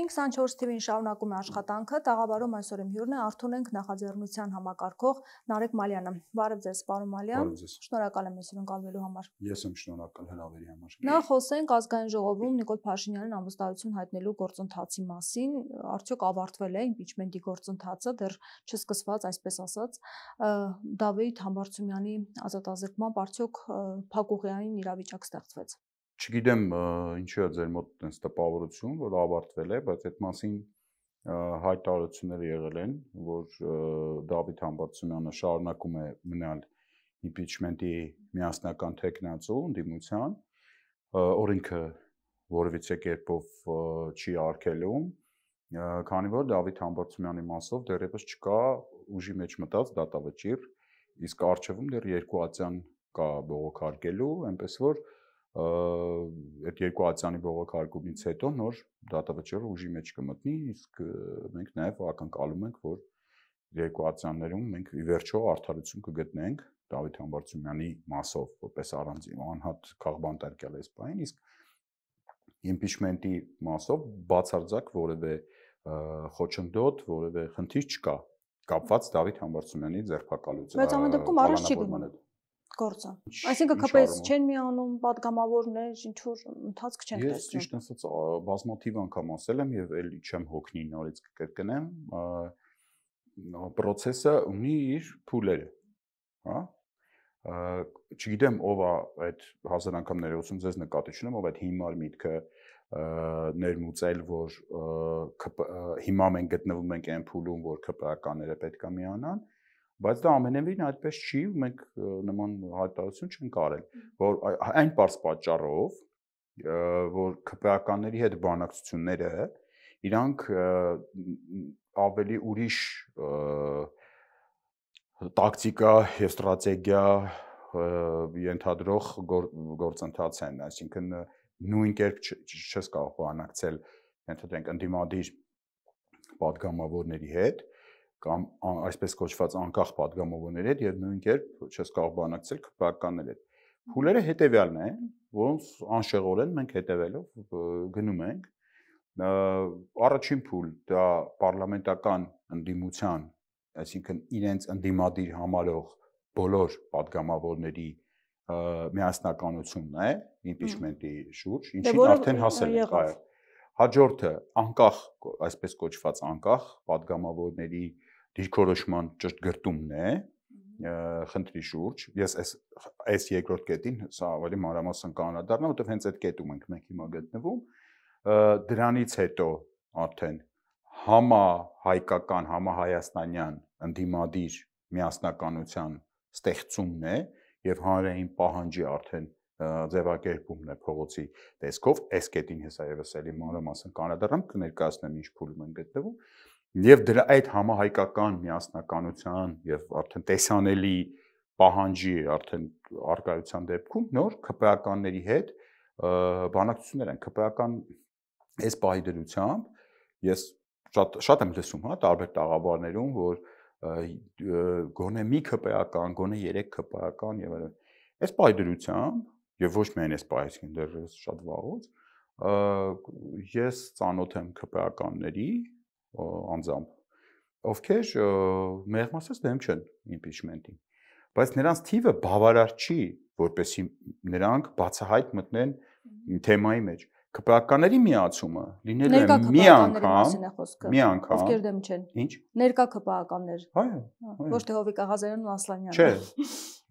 24 TV-ին շարունակում է աշխատանքը, տաղավարում այսօր իմ հյուրն է, Արթունենք նախաձեռնության համակարգող Նարեկ Մալյանը։ Բարև ձեզ, պարոն Մալյան, շնորհակալ եմ մեզ հյուրընկալվելու համար։ Ես եմ շնորհակալ հրավերի համար։ Նախ խոսենք ազգային ժողովում Նիկոլ Փաշինյանին անվստահություն հայտնելու գործընթացի մասին, արդյոք ավարտվել է իմպիչմենտի գործընթացը, դեռ չսկսված, այսպես ասած, Դավիթ Համբարձումյանի ազատազրկմամբ արդյոք փակուղիային իրավիճակ ստեղծվեց։ Չգիտեմ ինչու է ձեր մոտ այնպես տպավորություն, որ ավարտվել է, բայց այդ մասին հայտարարություններ եղել են, որ Դավիթ Համբարձումյանը շարունակում է մնալ իմպիչմենտի միասնական թեկնածու ընդդիմության, օրենքը որևիցե կերպով չի արգելում, քանի որ Դավիթ Համբարձումյանի մասով դեռևս չկա ուժի մեջ մտած դատավճիռ, իսկ առջևում դեռ երկու ատյան կա բողոքարկելու, այնպես որ այդ երկու ատյանի բողոքարկումից հետո նոր դատավճիռը ուժի մեջ կմտնի, իսկ մենք նաև ակնկալում ենք, որ երկու ատյաններում մենք ի վերջո արդարություն կգտնենք Դավիթ Համբարձումյանի մասով, որպես առանձին անհատ քաղբանտարկյալ էս բային, իսկ իմպիչմենտի մասով բացարձակ որևէ խոչընդոտ, որևէ խնդիր չկա կապված Դավիթ Համբարձումյանի ձերբակալության։ Բայց ամեն դեպքում առաջ չի գնում գործը։ Այսինքն ԿՊՍ չեն միանում պատգամավորներ, ինչ որ ընթացք չեն տեսնում։ Ես ճիշտ ասած բազմաթիվ անգամ ասել եմ եւ էլի չեմ հոգնի նորից կկրկնեմ, process-ը ունի իր փուլերը, հա։ Չգիտեմ ով է այդ 1000 անգամ ներողություն ձեզ նկատի ունեմ, ով այդ հիմար միտքը ներմուծել, որ հիմա մենք գտնվում ենք այն փուլում, որ ԿՊԱ-կաները պետք է միանան, բայց դա ամենևին այդպես չի, մենք նման հայտարարություն չենք արել, որ այն պարզ պատճառով, որ ԿՊԱ-կանների հետ բանակցությունները իրանք ավելի ուրիշ տակտիկա եւ ստրատեգիա ենթադրող գործընթաց են, այսինքն նույն կերպ չես կարող բանակցել, ենթադրենք ընդդիմադիր պատգամավորների հետ կամ այսպես կոչված անկախ պատգամավորների հետ եւ նույն կերպ չես կարող բանակցել ԿՊԱ-կանների հետ։ Փուլերը հետեւյալն են, որոնց անշեղորեն մենք հետևելով գնում ենք։ Առաջին փուլ դա պարլամենտական ընդդիմության, այսինքն իրենց ընդդիմադիր համարող բոլոր պատգամավորների միասնականությունն է իմպիչմենտի շուրջ, ինչին արդեն հասել ենք։ Հաջորդը անկախ, այսպես կոչված անկախ պատգամավորների դիրքորոշման ճշտգրտումն է խնդրի շուրջ։ Ես այս երկրորդ կետին սա ավելի մանրամասն կանոնադառնամ, որովհետև հենց այդ կետում ենք մենք հիմա գտնվում։ Դրանից հետո արդեն համահայկական, համահայաստանյան ընդդիմադիր միասնականության ստեղծումն է եւ հանրային պահանջի արդեն ձևակերպումն է փողոցի տեսքով, այս կետին հեսա եւս էլի մանրամասն կանոնադառնամ կներկայացնեմ ինչ փուլում են գտնվում եւ դրա այդ համահայկական միասնականության եւ արդեն տեսանելի պահանջի արդեն արկայության դեպքում նոր ԿՊԱ-կանների հետ բանակցություններ են ԿՊԱ-կան այս պահի դրությամբ ես շատ եմ լսում, հա, տարբեր տաղավարներում, որ գոնե մի ԿՊԱ-կան, գոնե 3 ԿՊԱ-կան եւ այլն։ Այս պահի դրությամբ եւ ոչ միայն այս պահի, դեռ շատ վաղուց ես ծանոթ եմ ԿՊԱ-կանների անձամբ, ովքեր մեղմ ասած դեմ չեն իմպիչմենտին, բայց նրանց թիվը բավարար չի, որպեսզի նրանք բացահայտ մտնեն թեմայի մեջ։ ԿՊԱ-կաների միացումը լինելու է մի անգամ, ովքեր դեմ չեն։ Ինչ։ Ներկա ԿՊԱ-կաններ։ Այո։ Ոչ թե Հովիկ Աղազարյանն ու Ասլանյանը։ Չէ։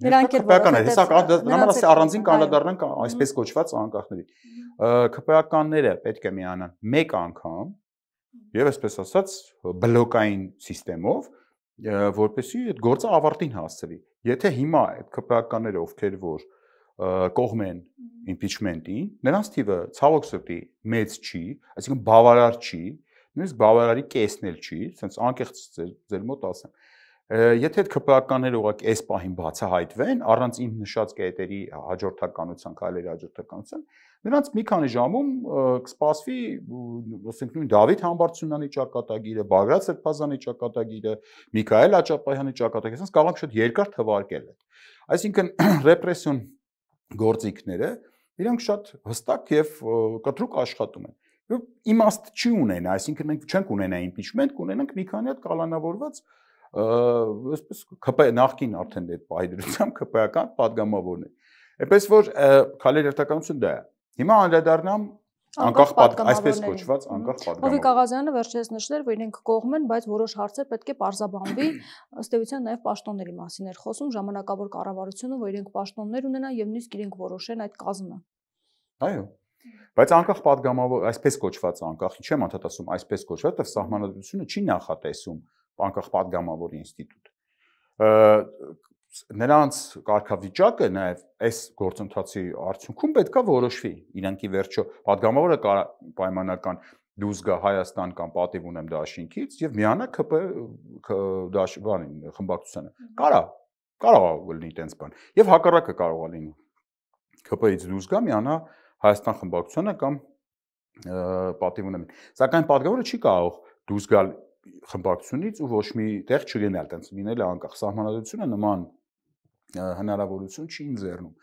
Նրանք էլ ԿՊԱ-կաններ, հեսա նմանած առանձին կանոնադառնանք այսպես կոչված անկախների։ ԿՊԱ-կանները պետք է միանան մեկ անգամ եւ այսպես ասած բլոկային համակարգով, որպեսզի այդ գործը ավարտին հասցվի։ Եթե հիմա այդ ԿՊԱ-կանները ովքեր որ կողմ են իմպիչմենտին, նրանց թիվը ցավոք սրտի մեծ չի, այսինքն բավարար չի, նույնիսկ բավարարի կեսն էլ չի, ասենց անկեղծ ձեր մոտ ասեմ։ Եթե այդ ԿՊԱ-կանները ուղղակի այս պահին բացահայտվեն, առանց իմ նշած կետերի հաջորդականության, քայլերի հաջորդականության, նրանց մի քանի ժամում կսպասվի, ասենք նույն Դավիթ Համբարձումյանի ճակատագիրը, Բագրատ Սրբազանի ճակատագիրը, Միքայել Աճապահյանի ճակատագիրը, ասենց կարող ենք շատ երկար թվարկել այդ։ Այսինքն ռեպրեսիոն գործիքները իրանք շատ հստակ եւ կտրուկ աշխատում են։ իմաստ չի ունենա, այսինքն մենք չենք ունենա impeachment, կունենանք մի քանի հատ կալանավորված այսպես ԿՊ նախքին արդեն այդ պահիդրությամբ ԿՊ-ական падգամավորներ։ Այնպես որ քալեր երթականություն դա է։ Հիմա անդրադառնամ անկախ այսպես կոչված անկախ падգամավոր։ Հովիկ Աղազյանը վերջերս նշել, որ իրենք կողմ են, բայց որոշ հարցեր պետք է պարզաբանվի, ըստ էության նաև պաշտոնների մասին էր խոսում ժամանակավոր կառավարությունը, որ իրենք պաշտոններ ունենան եւ նույնիսկ իրենք որոշեն այդ կազմը։ Այո։ Բայց անկախ падգամավոր, այսպես կոչված անկախ, ինչի՞ եմ անդադ ասում, այսպես կոչված, որտեղ սահմանադրությունը չի նախատեսում անկախ падգամավորի ինստիտուտ։ Նրանց կարգավիճակը նաև այս գործընթացի արդյունքում պետքա որոշվի։ Իրանք ի վերջո падգամավորը պայմանական դուրս գա Հայաստան կամ պատիվ ունեմ դաշինքից եւ միանա ԿՊ դաշինքին խմբակցությանը։ Կարող է լինի տենց բան։ Եվ հակառակը կարող է լինի։ ԿՊ-ից դուրս գա միանա Հայաստան խմբակցությանը կամ պատիվ ունեմ։ Սակայն падգամավորը չի կարող դուրս գալ խմբակցությունից ու ոչ մի տեղ չգնալ, տենց լինել է անկախ սահմանադրությունը նման հնարավորություն չի ընձեռնում։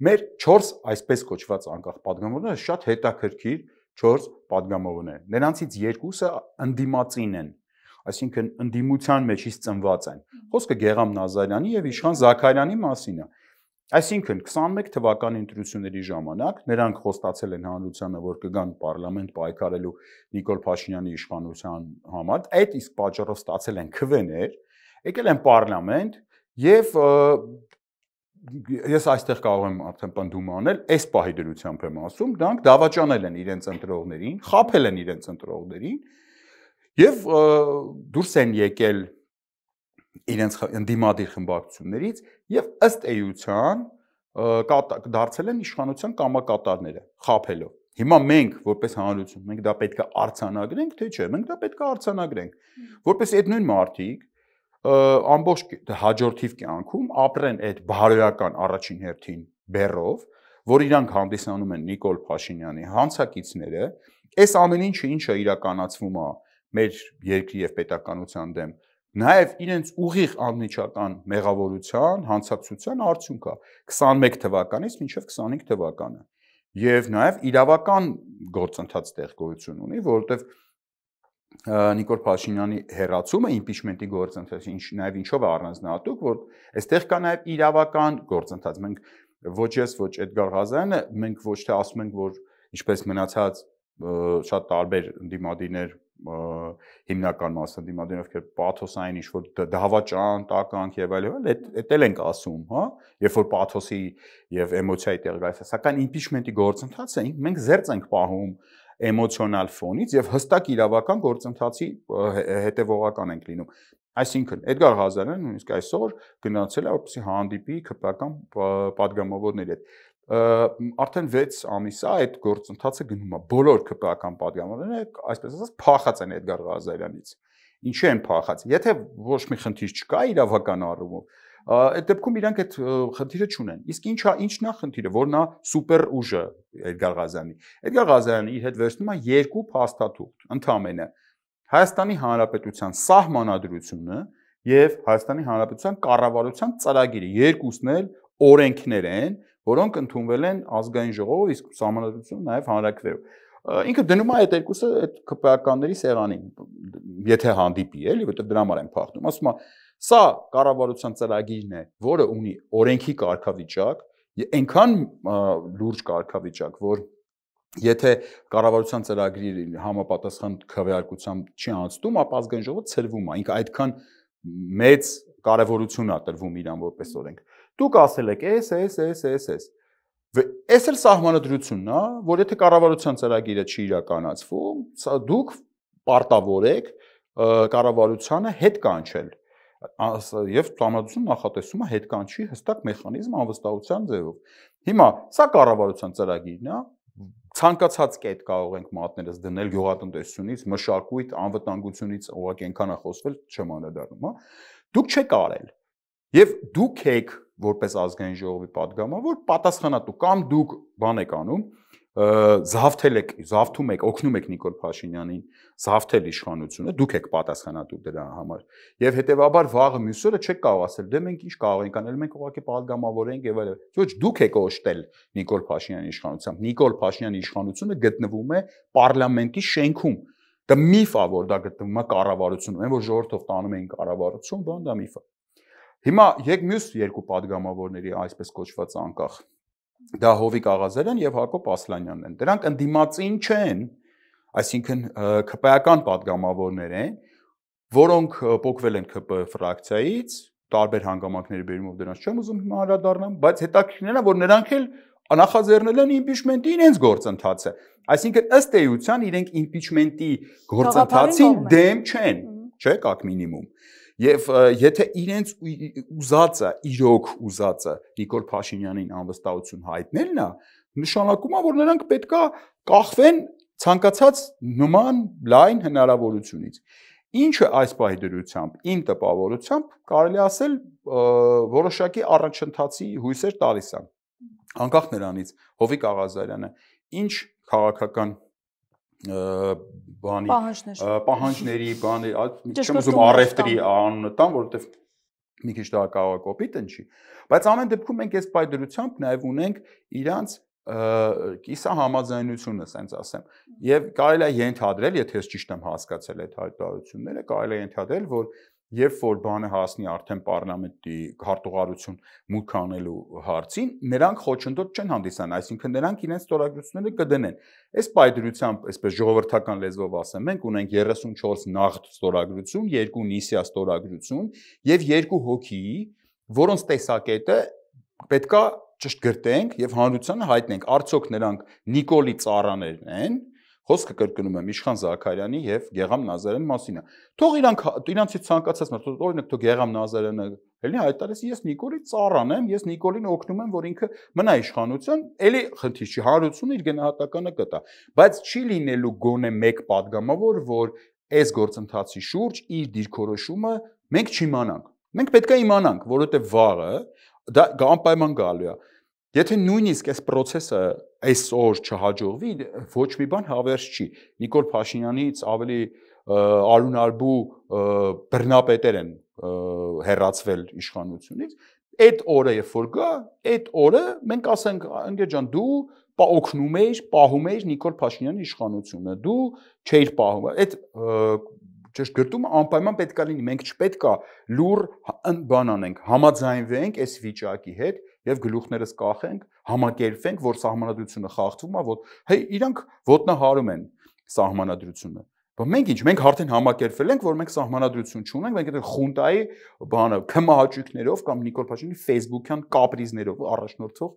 Մեր 4 այսպես կոչված անկախ падգամավորները շատ հետաքրքիր 4 падգամավորներ։ Նրանցից 2-ը ընդդիմացին են, այսինքն ընդդիմության մեջից ծնված են։ Խոսքը Գեգամ Նազարյանի եւ Իշխան Զաքարյանի մասին է։ Այսինքն 21 թվականի ընտրությունների ժամանակ նրանք խոստացել են հանրությանը, որ կգան պարլամենտ պայքարելու Նիկոլ Փաշինյանի իշխանության համար, այդ իսկ պատճառով ստացել են քվեներ, եկել են պարլամենտ եւ ես այստեղ կարող եմ արդեն պնդում անել, այս պահի դրությամբ եմ ասում, դրանք դավաճանել են իրենց ընտրողներին, խաբել են իրենց ընտրողներին եւ դուրս են եկել իրենց ընդդիմադիր խմբակցություններից եւ ըստ էության դարձել են իշխանության կամակատարները, խաբելով։ Հիմա մենք որպես հանրություն, մենք դա պետք է արձանագրենք, թե չէ, մենք դա պետք է արձանագրենք, որպես այդ նույն մարդիկ ամբողջ հաջորդիվ կյանքում ապրեն այդ բարոյական առաջին հերթին բեռով, որ իրանք հանդիսանում են Նիկոլ Փաշինյանի հանցակիցները, այս ամեն ինչը իրականացվում է մեր երկրի եւ պետականության դեմ, նաև իրենց ուղիղ անմիջական մեղավորության, հանցակցության արդյունք է 21 թվականից մինչև 25 թվականը։ Եվ նաև իրավական գործընթաց տեղ գոյություն ունի, որովհետև Նիկոլ Փաշինյանի հեռացումը impeachment-ի գործընթացը նաև ինչով է առանձնահատուկ, որ այստեղ կա նաև իրավական գործընթաց։ Մենք ոչ ես, ոչ Էդգար Ղազարյանը, մենք ոչ թե ասում ենք, որ ինչպես մնացած շատ տարբեր ընդդիմադիրներ հիմնական մասը ընդդիմադիրներ, ովքեր պաթոսային ինչ-որ դավաճան, տականք եւ այլն, այդ էլ ենք ասում, հա, երբ որ պաթոսի եւ էմոցիայի տեղ գալիս է, սակայն impeachment-ի գործընթացը մենք զերծ ենք պահում էմոցիոնալ ֆոնից եւ հստակ իրավական գործընթացի հետեւողական ենք լինում։ Այսինքն Էդգար Ղազարյանը նույնիսկ այսօր գնացել է, որպեսզի հանդիպի ԿՊ-ական падգամավորների հետ։ Արդեն 6 ամիս է այդ գործընթացը գնում է։ Բոլոր ԿՊ-ական падգամավորները, այսպես ասած, փախած են Էդգար Ղազարյանից։ Ինչի են փախած։ Եթե ոչ մի խնդիր չկա իրավական առումով, այդ դեպքում իրանք այդ խնդիրը չունեն։ Իսկ ինչն է խնդիրը, որ նա սուպեր ուժը Էդգար Ղազարյանի։ Էդգար Ղազարյանը իր հետ վերցնում է 2 փաստաթուղթ, ընդամենը Հայաստանի Հանրապետության սահմանադրությունը եւ Հայաստանի Հանրապետության կառավարության ծրագիրը, երկուսն էլ օրենքներ են, որոնք ընդունվել են ազգային ժողովով, իսկ սահմանադրությունը նաև հանրակրվեով։ Ինքը դնում է այդ երկուսը այդ ԿՊ-ականների սեղանին, եթե հանդիպի, էլի, որտեղ դրա համար են փախնում։ Ասում է, սա կառավարության ծրագիրն է, որը ունի օրենքի կարգավիճակ, այնքան լուրջ կարգավիճակ, որ եթե կառավարության ծրագրի համապատասխան քվեարկությամբ չի անցնում, ապա ազգային ժողովը ցրվում է։ Ինքը այդքան մեծ կարևորություն է տրվում իրան որպես օրենք։ Դուք ասել եք, էս։ Էս էլ սահմանադրությունն է, որ եթե կառավարության ծրագիրը չի իրականացվում, դուք պարտավոր եք կառավարությանը հետ կանչել։ Եվ տրամադրություն նախատեսում է հետ կանչի հստակ մեխանիզմ անվստահության ձևով։ Հիմա սա կառավարության ծրագիրն է, ցանկացած կետ կարող ենք մատներս դնել գյուղատնտեսությունից, մշակույթ, անվտանգությունից, ուղղակի այնքան է խոսվել, չեմ անդրադառնում, հա։ Դուք չեք արել։ Եվ դուք եք որպես ազգային ժողովի падգամավոր պատասխանատու կամ դուք բան եք անում, զավթում եք, օգնում եք Նիկոլ Փաշինյանին զավթել իշխանությունը, դուք եք պատասխանատու դրա համար։ Եվ հետեւաբար վաղը մյուսները չեք կարող ասել, դե մենք ինչ կարող ենք անել, մենք ուղղակի պատգամավորենք եւ այլն։ Ոչ, դուք եք օժտել Նիկոլ Փաշինյանի իշխանությամբ։ Նիկոլ Փաշինյանի իշխանությունը գտնվում է պարլամենտի շենքում։ Դա միֆ է, որ դա գտնվում է կառավարությունում, այն որ ժողովրդով տանում էին կառավարություն, դա միֆ է։ Հիմա եկ մյուս երկու պատգամավորների այսպես կոչված անկախ դա Հովիկ Աղազարյան եւ Հակոբ Ասլանյանն են։ Դրանք ընդդիմացին չեն, այսինքն ԿՊ-ական պատգամավորներ են, որոնք փոխվել են ԿՊ ֆրակցիայից, տարբեր հանգամանքների բերումով դրանց չեմ ուզում հիմա անդրադառնամ, բայց հետաքրքիրն է, որ նրանք էլ նախաձեռնել են իմպիչմենտի իրենց գործընթացը։ Այսինքն ըստ էության իրենք իմպիչմենտի գործընթացին դեմ չեն, չէ՞, կակ մինիմում։ Եվ եթե իրենց ուզածը, իրոք ուզածը Նիկոլ Փաշինյանին անվստահություն հայտնելն է, նշանակում է, որ նրանք պետքա կախվեն ցանկացած նման լայն հնարավորությունից։ Ինչը այս պահի դրությամբ, իմ տպավորությամբ կարելի ասել որոշակի առաջընթացի հույսեր տալիս է։ Անկախ նրանից Հովիկ Աղազարյանը ինչ քաղաքական պահանջների, չեմ ուզում առևտրի անունը տամ, որովհետև մի քիչ դա կարող է կոպիտ ընչի, բայց ամեն դեպքում մենք այս պայդրությամբ նաև ունենք իրանց կիսա համաձայնությունը, ասենց ասեմ, եւ կարելի է ենթադրել, եթե ես ճիշտ եմ հասկացել այդ հայտարարությունները, կարելի է ենթադրել, որ երբ որ բանը հասնի արդեն պարլամենտի հարտուղարություն մուտք անելու հարցին, նրանք խոչընդոտ չեն հանդիսանա, այսինքն նրանք իրենց ստորագրությունները կդնեն։ Այս պայդրությամբ, այսպես ժողովրդական լեզվով ասեմ, մենք ունենք 34 նաղդ ստորագրություն, 2 նիսյա ստորագրություն եւ 2 հոգի, որոնց տեսակետը պետքա ճշտգրտենք եւ հանրությանը հայտնենք, արդյոք նրանք Նիկոլի ծառաներն են, խոսքը կրկնում եմ Իշխան Զաքարյանի եւ Գեգամ Նազարյանի մասին է։ Թող իրանցից ցանկացած մը, օրինակ թող Գեգամ Նազարյանը էլի հայտարարես, ես Նիկոլի ծառան եմ, ես Նիկոլին օգնում եմ, որ ինքը մնա իշխանության, էլի խնդիր չի, հանրությունը իր գնահատականը կտա, բայց չի լինելու գոնե մեկ падգամավոր, որ այս գործընթացի շուրջ իր դիրքորոշումը մենք չիմանանք։ Մենք պետք է իմանանք, որովհետեւ վաղը դա անպայման գալու է։ Եթե նույնիսկ այս process-ը այսօր չհաջողվի, ոչ մի բան հավերժ չի։ Նիկոլ Փաշինյանից ավելի արունարբու բռնապետեր են հեռացվել իշխանությունից։ Այդ օրը, երբ որ գա, այդ օրը մենք ասենք, ընկեր ջան, դու օգնում ես, պահում ես Նիկոլ Փաշինյանի իշխանությունը, դու չէիր պահում։ Այդ ճշտգրտումը անպայման պետք է լինի, մենք չպետք է լուր բան անենք, համաձայնվենք այս վիճակի հետ եւ գլուխներս կախենք, համակերպվենք, որ սահմանադրությունը խախտվում է, որ հեյ իրանք ոտնահարում են սահմանադրությունը։ Բայց մենք ինչ, մենք արդեն համակերպվել ենք, որ մենք սահմանադրություն չունենք, մենք այդ խունտայի բանը քմահաճույքներով կամ Նիկոլ Փաշինյանի Facebook-յան կապրիզներով առաջնորդող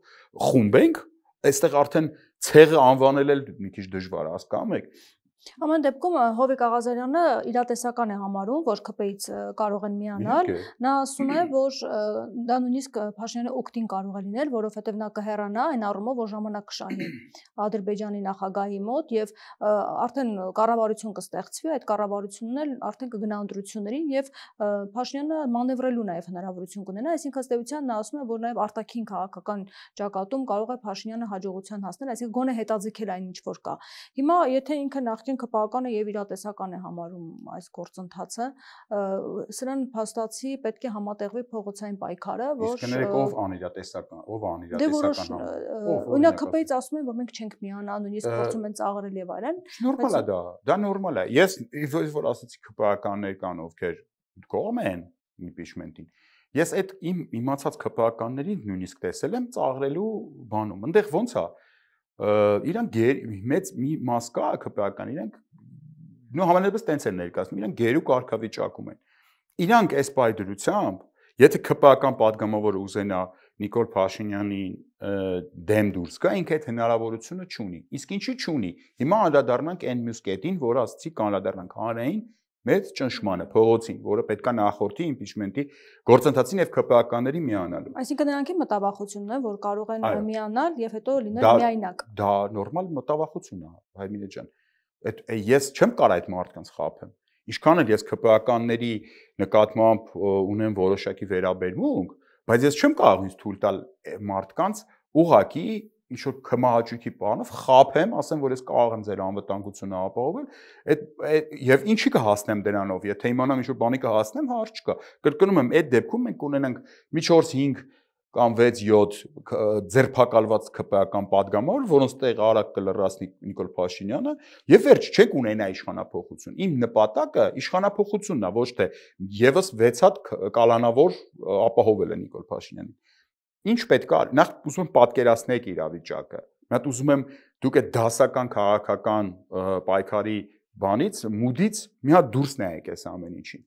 խումբ ենք, այստեղ արդեն ցեղը անվանել էլ մի քիչ դժվար է, հասկանում եք։ Ամեն դեպքում Հովիկ Աղազարյանը իրատեսական է համարում, որ ԿՊ-ից կարող են միանալ։ Նա ասում է, որ դա նույնիսկ Փաշինյանի օգտին կարող է լինել, որովհետև նա կհեռանա այն առումով, որ ժամանակ կշահի Ադրբեջանի նախագահի մոտ եւ արդեն կառավարություն կստեղծվի, այդ կառավարությունն էլ արդեն կգնա ընտրություններին եւ Փաշինյանը մանևրելու նաեւ հնարավորություն կունենա, այսինքն ըստ էության նա ասում է, որ նաեւ արտաքին քաղաքական ճակատում կարող է Փաշինյանը հաջողության հասնել, այսինքն գոնե հետաձգել այն ինչ որ կա։ Հիմա եթե ինքը նախկին ԿՊ-ականը եւ իրատեսական է համարում այս գործընթացը, սրան փաստացի պետք է համատեղվի փողոցային պայքարը, որ իսկ ներեք ով անիրատեսական, ով անիրատեսական օրինակ ԿՊ-ից ասում են, որ մենք չենք միանա, նույնիսկ փորձում են ծաղրել եւ այլն։ Նորմալ է դա նորմալ է։ Ես որ ասացի ԿՊ-ականներ կան, ովքեր կողմ են իմպիչմենտին։ Ես այդ իմ իմացած ԿՊ-ականներին նույնիսկ տեսել եմ ծաղրելու բանում։ Այնտեղ ոնց է իրանք մեծ մի մաս կա ԿՊ-ական, իրանք նո համենայնպես տենց են ներկայացնում, իրանք գերու կարգավիճակում են։ Իրանք այս պայդրությամբ, եթե ԿՊ-ական падգամավորը ուզենա Նիկոլ Փաշինյանին դեմ դուրս գա, ինքը այդ հնարավորությունը չունի։ Իսկ ինչի չունի։ Հիմա անդրադառնանք այն մյուս կետին, որը ասացի անդրադառնանք հանրային մեծ ճնշմանը, փողոցին, որը պետքա նախորդի իմպիչմենտի գործընթացին եւ ԿՊ-ականների միանալու։ Այսինքն նրանքի մտավախությունն է, որ կարող են միանալ եւ հետո լինել միայնակ։ Դա նորմալ մտավախություն է, Հայմինե ջան։ Ես չեմ կարող այդ մարդկանց խաբեմ։ Ինչքան էլ ես ԿՊ-ականների նկատմամբ ունեմ որոշակի վերաբերմունք, բայց ես չեմ կարող ինձ թույլ տալ մարդկանց ուղակի ինչ որ քմահաճույքի բանով խափեմ, ասեմ, որ ես կարող եմ ձեր անվտանգությունը ապահովել, այդ եւ ինչի կհասնեմ դրանով, եթե իմանամ ինչ որ բանի կհասնեմ, հարց չկա։ Կրկնում եմ, այդ դեպքում մենք ունենանք մի 4-5 կամ 6-7 ձերբակալված ԿՊԱ-ական падգամավոր, որոնց տեղ արագ կլռացնի Նիկոլ Փաշինյանը, եւ վերջ չենք ունենա իշխանափոխություն։ Իմ նպատակը իշխանափոխությունն է, ոչ թե եւս 6 հատ կալանավոր ապահովելը Նիկոլ Փաշինյանին։ Ինչ պետք է, նախ ուզում եմ պատկերացնեք իրավիճակը։ Մի հատ ուզում եմ դուք այդ դասական քաղաքական պայքարի բանից, մուդից մի հատ դուրս նայեք այս ամեն ինչին։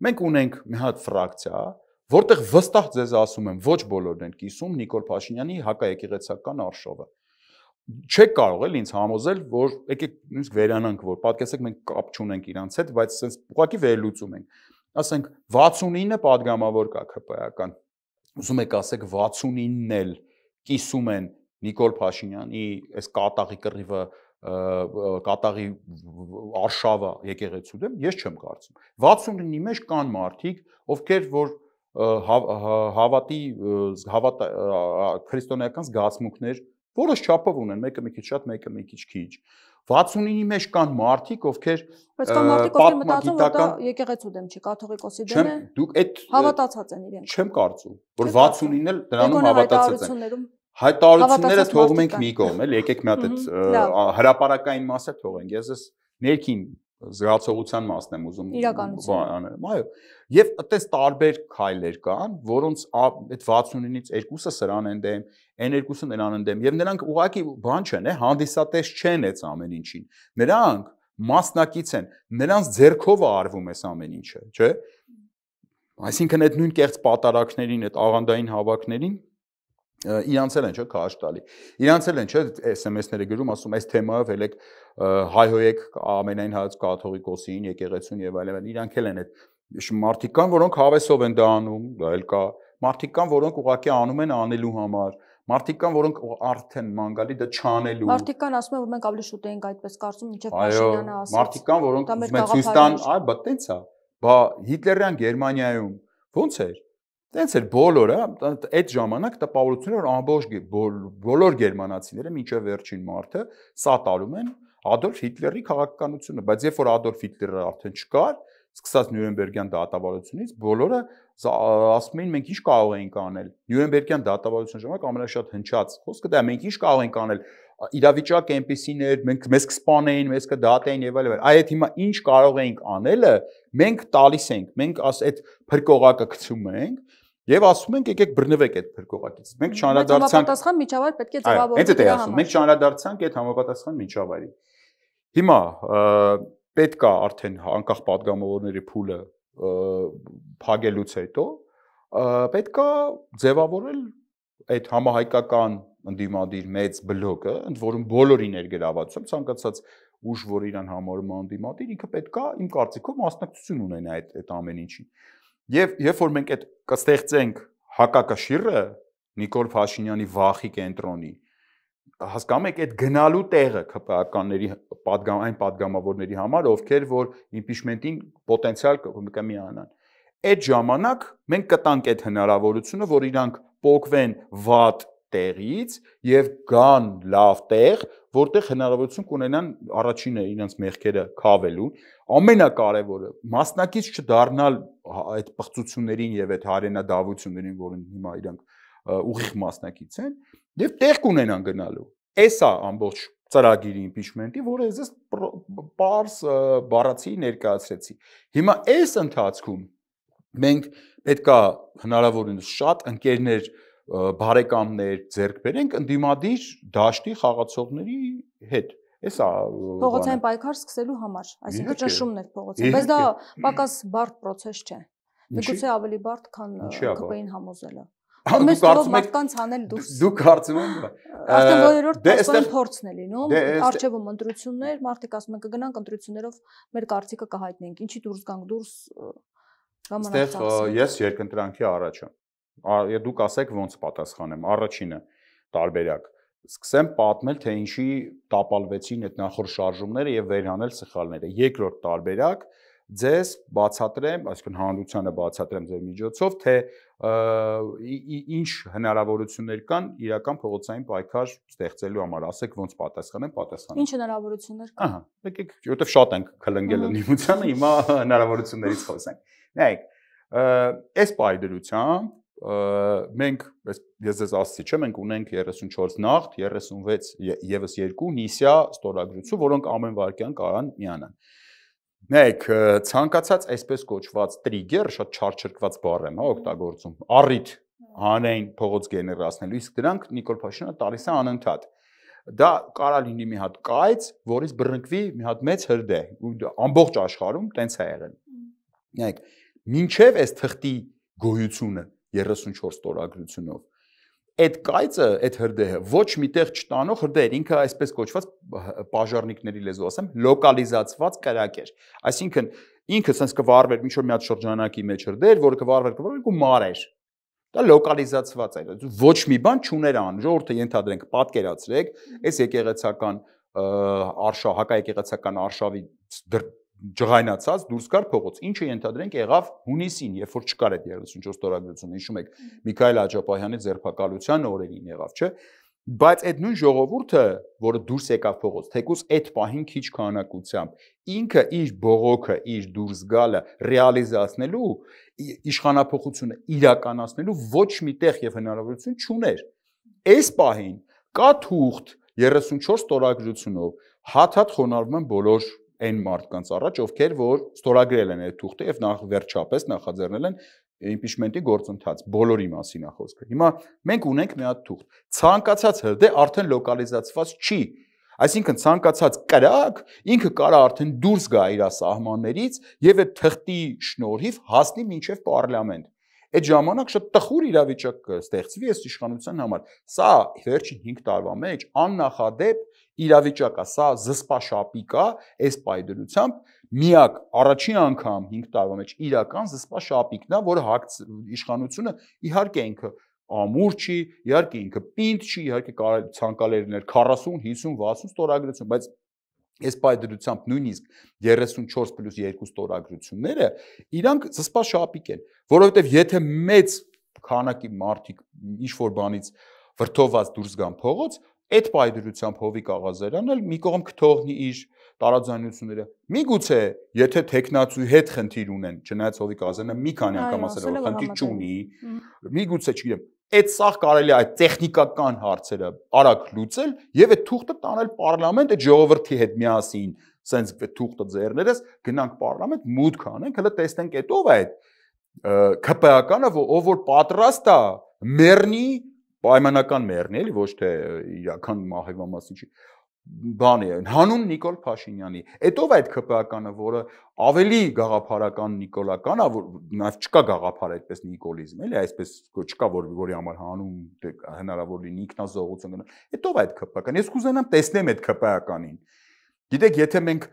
Մենք ունենք մի հատ ֆրակցիա, որտեղ վստահ ձեզ ասում եմ, ոչ բոլորն են կիսում Նիկոլ Փաշինյանի հակաեկեղեցական արշավը։ Չեք կարող էլ ինձ համոզել, որ եկեք նույնիսկ վերանանք, որ պատկերացեք մենք կապ չունենք իրանց հետ, բայց sense ուղղակի վերլուծում ենք։ Ասենք 69 падգամավոր կա ԿՊԱ-ական։ Ուզում եք ասեք 69-ն էլ կիսում են Նիկոլ Փաշինյանի այս կատաղի կռիվը, կատաղի արշավը եկեղեցու դեմ, ես չեմ կարծում։ 69-ի մեջ կան մարդիկ, ովքեր որ հավատի քրիստոնեական զգացմունքներ որոշ չափով ունեն, մեկը մի քիչ շատ, մեկը մի քիչ քիչ։ 69-ի մեջ կան մարդիկ, ովքեր բայց կան մարդիկ, ովքեր մտածում որ դա եկեղեցու դեմ չի, կաթողիկոսի դեմ է։ Դուք այդ հավատացած են իրենք։ Չեմ կարծում, որ 69-ն էլ դրանում հավատացած են։ Հայտարարություններում Հայտարարությունները թողում ենք մի կողմ, էլ եկեք մի հատ այդ հրապարակային մասը թողենք։ Ես ներքին զգացողության մասն եմ ուզում իրականություն։ Այո։ Եվ այդպես տարբեր քայլեր կան, որոնց այդ 69-ից երկուսը սրան են դեմ, այն երկուսը նրան են դեմ, եւ նրանք ուղղակի բան չեն, հանդիսատես չեն այս ամեն ինչին։ Նրանք մասնակից են, նրանց ձեռքով է արվում այս ամեն ինչը, չէ՞։ Այսինքն այդ նույն կեղծ պատարակներին, այդ աղանդային հավաքներին իրանց էլ են չէ քաշ տալի։ Իրանց էլ են չէ SMS-ները գրում, ասում այս թեմայով ելեք հայհոյեք ամենայն հայոց կաթողիկոսին, եկեղեցուն եւ այլն։ Իրանք էլ են այդ մարդիկ կան, որոնք հավեսով են դա անում, դա էլ կա։ Մարդիկ կան, որոնք ուղղակի անում են անելու համար։ Մարդիկ կան, որոնք արդեն մանգալի դա չանելու։ Մարդիկ կան, ասում են, որ մենք ավելի շուտ ենք այդպես կարծում, ինչեւ Փաշինյանը ասաց։ Մարդիկ կան, որոնք ուզում են ցույց տան, այ բա տենց է։ Բա Հիտլերյան Գերմանիայում ո՞նց էր։ Տենց էր բոլորը, այդ ժամանակ տպավորությունը որ ամբողջ բոլոր գերմանացիները մինչև վերջին մարտը սա տարում են Ադոլֆ Հիտլերի քաղաքականությունը, բայց երբ որ Ադոլֆ Հիտլերը արդեն չկար, սկսած Նյուրնբերգյան դատավարությունից, բոլորը ասում էին մենք ինչ կարող ենք անել։ Նյուրնբերգյան դատավարության ժամանակ ամենաշատ հնչած խոսքը դա մենք ինչ կարող ենք անել։ Իրավիճակը այնպեսին էր, մեզ կսպանեին, մեզ կդատեին եւ այլն։ Այդ հիմա ինչ կարող ենք անելը մենք տալիս ենք, մենք այդ փրկողակը գցում ենք եւ ասում ենք եկեք բռնվեք այդ փրկողակից։ Մենք չանդրադարձանք համապատասխան միջավայր պետք է ձևավորվի։ Հենց դա ասում, մենք չանդրադարձանք այդ համապատասխան միջավայրին։ Հիմա պետք է արդեն անկախ падգամավորների փուլը փակելուց հետո պետք է ձևավորել այդ համահայկական ընդդիմադիր մեծ բլոկը, ընդ որում բոլորին էր գրավածում, ցանկացած ուժ, որ իրան համարում է ընդդիմադիր, ինքը պետք է իմ կարծիքով մասնակցություն ունենա այդ ամեն ինչին։ Եվ երբ որ մենք այդ կստեղծենք հակակշիռը Նիկոլ Փաշինյանի վախի կենտրոնի, հասկանում եք այդ գնալու տեղը ԿՊԱ-ականների այն падգամավորների համար, ովքեր որ իմպիչմենտին պոտենցիալ կմիանան։ Այդ ժամանակ մենք կտանք այդ հնարավորությունը, որ իրանք պոկվեն վատ տեղից եւ գան լավ տեղ, որտեղ հնարավորություն կունենան առաջինը իրենց մեղքերը քավելու, ամենակարևորը մասնակից չդառնալ այդ պղծություններին եւ այդ հայրենադավություններին, որին հիմա իրանք ուղիղ մասնակից են, եւ տեղ կունենան գնալու։ Էսա ամբողջ ծրագիրի իմպիչմենտի, որը ես պարզ բառացի ներկայացրեցի։ Հիմա այս ընթացքում մենք պետքա հնարավորինս շատ ընկերներ բարեկամներ ձեռք բերենք ընդդիմադիր դաշտի խաղացողների հետ։ Էսա փողոցային պայքար սկսելու համար, այսինքն ճնշումներ փողոցային, բայց դա պակաս բարդ process չէ։ Միգուցե ավելի բարդ, քան ԿՊ-ին համոզելը։ Մեզ թող մարդկանց հանել դուրս։ Դու կարծում ես։ Արդեն որերորդ պաշտպան փորձն է լինում, արժևում ընտրություններ, մարդիկ ասում են կգնանք ընտրություններով մեր կարծիքը կհայտնենք, ինչի դուրս գանք դուրս ժամանակ ծախսենք։ Ես երկընտրանքի առաջ եմ։ Դուք ասեք ոնց պատասխանեմ։ Առաջինը տարբերակ սկսեմ պատմել թե ինչի տապալվեցին այդ նախորդ շարժումները եւ վերհանել սխալները։ Երկրորդ տարբերակ ձեզ բացատրեմ, այսինքն հանրությանը բացատրեմ ձեր միջոցով, թե ինչ հնարավորություններ կան իրական փողոցային պայքար ստեղծելու համար, ասեք ոնց պատասխանեմ, պատասխանեմ։ Ինչ հնարավորություններ կան։ Ահա, եկեք, որովհետև շատ ենք քլնգել ընդդիմությանը, հիմա հնարավորություններից խոսենք։ Նայեք, այս պայդրությամբ մենք ես ձեզ ասացի, չէ՞, մենք ունենք 34 նախտ, 36 եւս 2 նիսյա ստորագրություն, որոնք ամեն վարքյան կարան միանան։ Նայեք, ցանկացած այսպես կոչված տրիգեր, շատ չարչրկված բառ եմ, հա, օգտագործում, առիթ հանրային փողոց գեներացնելու, իսկ դրանք Նիկոլ Փաշինյանը տալիս է անընդհատ։ Դա կարա լինի մի հատ կայծ, որից բռնկվի մի հատ մեծ հրդեհ, ամբողջ աշխարհում տենց է եղել։ Նայեք, մինչև այս թղթի գոյությունը 34 ստորագրությունով այդ կայծը, այդ հրդեհը ոչ միտեղ չտանող հրդեհ, ինքը այսպես կոչված պաժարնիկների լեզվով ասեմ, լոկալիզացված կրակ էր։ Այսինքն ինքը sense կվառվեր ինչ որ մի հատ շրջանակի մեջ հրդեհ, որը կվառվեր ու մարեր։ Դա լոկալիզացված էր։ Ոչ մի բան չուներ ան, ժողովուրդը ենթադրենք, պատկերացրեք, այս եկեղեցական հակաեկեղեցական արշավի ջղայնացած դուրս գար փողոց, ինչը ենթադրենք եղավ հունիսին, երբ որ չկար այդ 34 ստորագրությունը, հիշում եք Միքայել Աջապահյանի ձերբակալության օրերին եղավ, չէ՞։ Բայց այդ նույն ժողովուրդը, որը դուրս եկավ փողոց, թեկուզ այդ պահին քիչ քանակությամբ, ինքը իր բողոքը, իր դուրս գալը ռեալիզացնելու, իշխանափոխությունը իրականացնելու ոչ մի տեղ եւ հնարավորություն չուներ։ Այս պահին կա թուղթ 34 ստորագրությունով, հատ-հատ խոնարհվում են բոլոր այն մարդկանց առաջ, ովքեր որ ստորագրել են այդ թուղթը եւ նախ վերջապես նախաձեռնել են impeachment-ի գործընթաց, բոլորի մասին է խոսքը։ Հիմա մենք ունենք մի հատ թուղթ։ Ցանկացած հրդեհ արդեն լոկալիզացված չի։ Այսինքն ցանկացած կրակ ինքը կարա արդեն դուրս գա իր սահմաններից եւ այդ թղթի շնորհիվ հասնի մինչեւ պարլամենտ։ Այդ ժամանակ շատ տխուր իրավիճակ կստեղծվի այս իշխանության համար։ Սա վերջին 5 տարվա մեջ աննախադեպ իրավիճակ է, սա զսպաշապիկ է, այս պայդրությամբ միակ առաջին անգամ 5 տարվա մեջ իրական զսպաշապիկն է, որը իշխանությունը իհարկե ինքը ամուր չի, իհարկե ինքը պինդ չի, իհարկե կարելի ցանկալի լինել 40, 50, 60 ստորագրություն, բայց այս պայդրությամբ նույնիսկ 34 + 2 ստորագրությունները իրանք զսպաշապիկ են, որովհետև եթե մեծ քանակի մարդիկ ինչ որ բանից վրթովված դուրս գան փողոց, այդ պայդրությամբ Հովիկ Աղազարյանն էլ մի կողմ կթողնի իր տարաձայնությունները։ Միգուցե, եթե տեխնացուի հետ խնդիր ունեն, չնայած Հովիկ Աղազարյանը մի քանի անգամ ասել է, որ խնդիր չունի, միգուցե չգիտեմ, այդ սաղ կարելի է այդ տեխնիկական հարցերը արագ լուծել եւ այդ թուղթը տանել պարլամենտ, այդ ժողովրդի հետ միասին, սենց այդ թուղթը ձեռներս գնանք պարլամենտ, մուտք անենք, հələ տեսնենք այդ ով է այդ ԿՊԱ-կանը, ով որ պատրաստ է մեռնի, պայմանական մեռնի, էլի ոչ թե իրական մահվամասի չի, բանի է, հանուն Նիկոլ Փաշինյանի։ Այդ ով է այդ ԿՊԱ-կանը, որը ավելի գաղափարական նիկոլական է, որ նաև չկա գաղափար այդպես նիկոլիզմ, էլի, այսպես չկա որի համար հանուն հնարավոր լինի ինքնազոհություն գնալ։ Այդ ով է այդ ԿՊԱ-կանը։ Ես կուզենամ տեսնեմ այդ ԿՊԱ-կանին։ Գիտեք, եթե մենք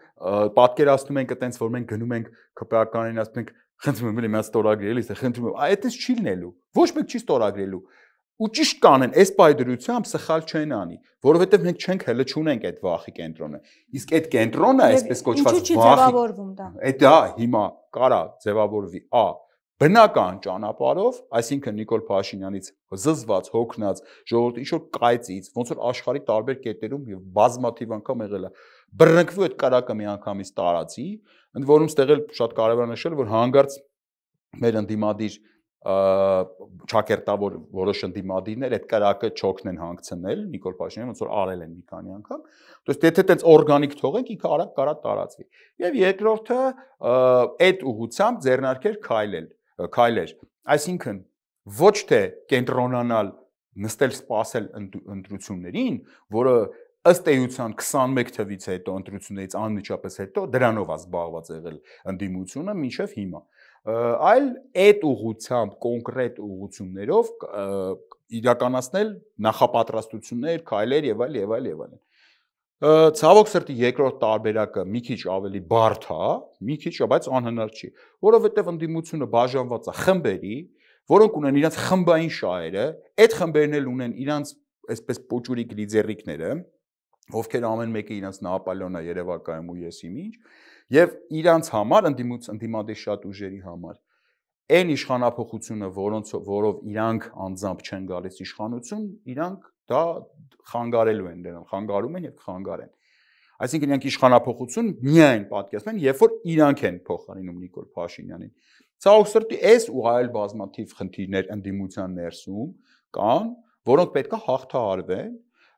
պատկերացնում ենք այտենց, որ մենք գնում ենք ԿՊԱ-կանին, ասում ենք, խնդրում եմ, էլի մի հատ ստորագրի, էլի, խնդրում եմ, այդպես չի լինելու։ Ոչ մեկ չի ստորագրելու։ Ու ճիշտ կանեն, այս պայդրությամբ սխալ չեն անի, որովհետև մենք չենք հələ չունենք այդ վախի կենտրոնը։ Իսկ այդ կենտրոնը, այսպես կոչված վախի, դա հիմա կարա ձևավորվի a բնական ճանապարհով, այսինքն Նիկոլ Փաշինյանից զզված, հոգնած, ժողովրդի ինչ որ կայծից, ոնց որ աշխարհի տարբեր կետերում եւ բազմաթիվ անգամ եղել է, բռնկվի այդ կարակը մի անգամից տարածի, ընդ որում ստեղ էլ շատ կարևոր է նշել, որ հանգարց մեր ընդդիմադիր ճակերտավոր որոշ ընդդիմադիրներ այդ կրակը չօգնեն հանգցնել Նիկոլ Փաշինյանը, ոնց որ արել են մի քանի անգամ։ То есть եթե տենց օրգանիկ թողենք, ինքը արագ կարա տարածվի։ Եվ երկրորդը այդ ուղղությամբ ձեռնարկեր քայլեր։ Այսինքն ոչ թե կենտրոնանալ նստել սպասել ընտրություններին, որը ըստ էության 21 թվից հետո ընտրություններից անմիջապես հետո դրանով է զբաղված եղել ընդդիմությունը մինչև հիմա, այլ այդ ուղղությամբ կոնկրետ ուղղություններով իրականացնել նախապատրաստություններ, քայլեր եւ այլ եւ այլ եւ այլն։ Ցավոք սրտի երկրորդ տարբերակը մի քիչ ավելի բարդ է, մի քիչ, բայց անհնար չի, որովհետեւ ընդդիմությունը բաժանված է խմբերի, որոնք ունեն իրենց խմբային շահերը, այդ խմբերն էլ ունեն իրենց այսպես պոճուրիկ լիդերիկները, ովքեր ամեն մեկը իրենց Նապոլեոնա երևակայում ու եսիմինչ, եւ իրանց համար ընդդիմադիր շատ ուժերի համար այն իշխանափոխությունը, որով իրանք անձամբ չեն գալիս իշխանություն, իրանք դա խանգարելու են դրանք, խանգարում են եւ կխանգարեն։ Այսինքն իրանք իշխանափոխություն միայն պատկերացնում են, երբ որ իրանք են փոխարինում Նիկոլ Փաշինյանին։ Ցավոք սրտի, այս ու այլ բազմաթիվ խնդիրներ ընդդիմության ներսում կան, որոնք պետք է հաղթահարվեն։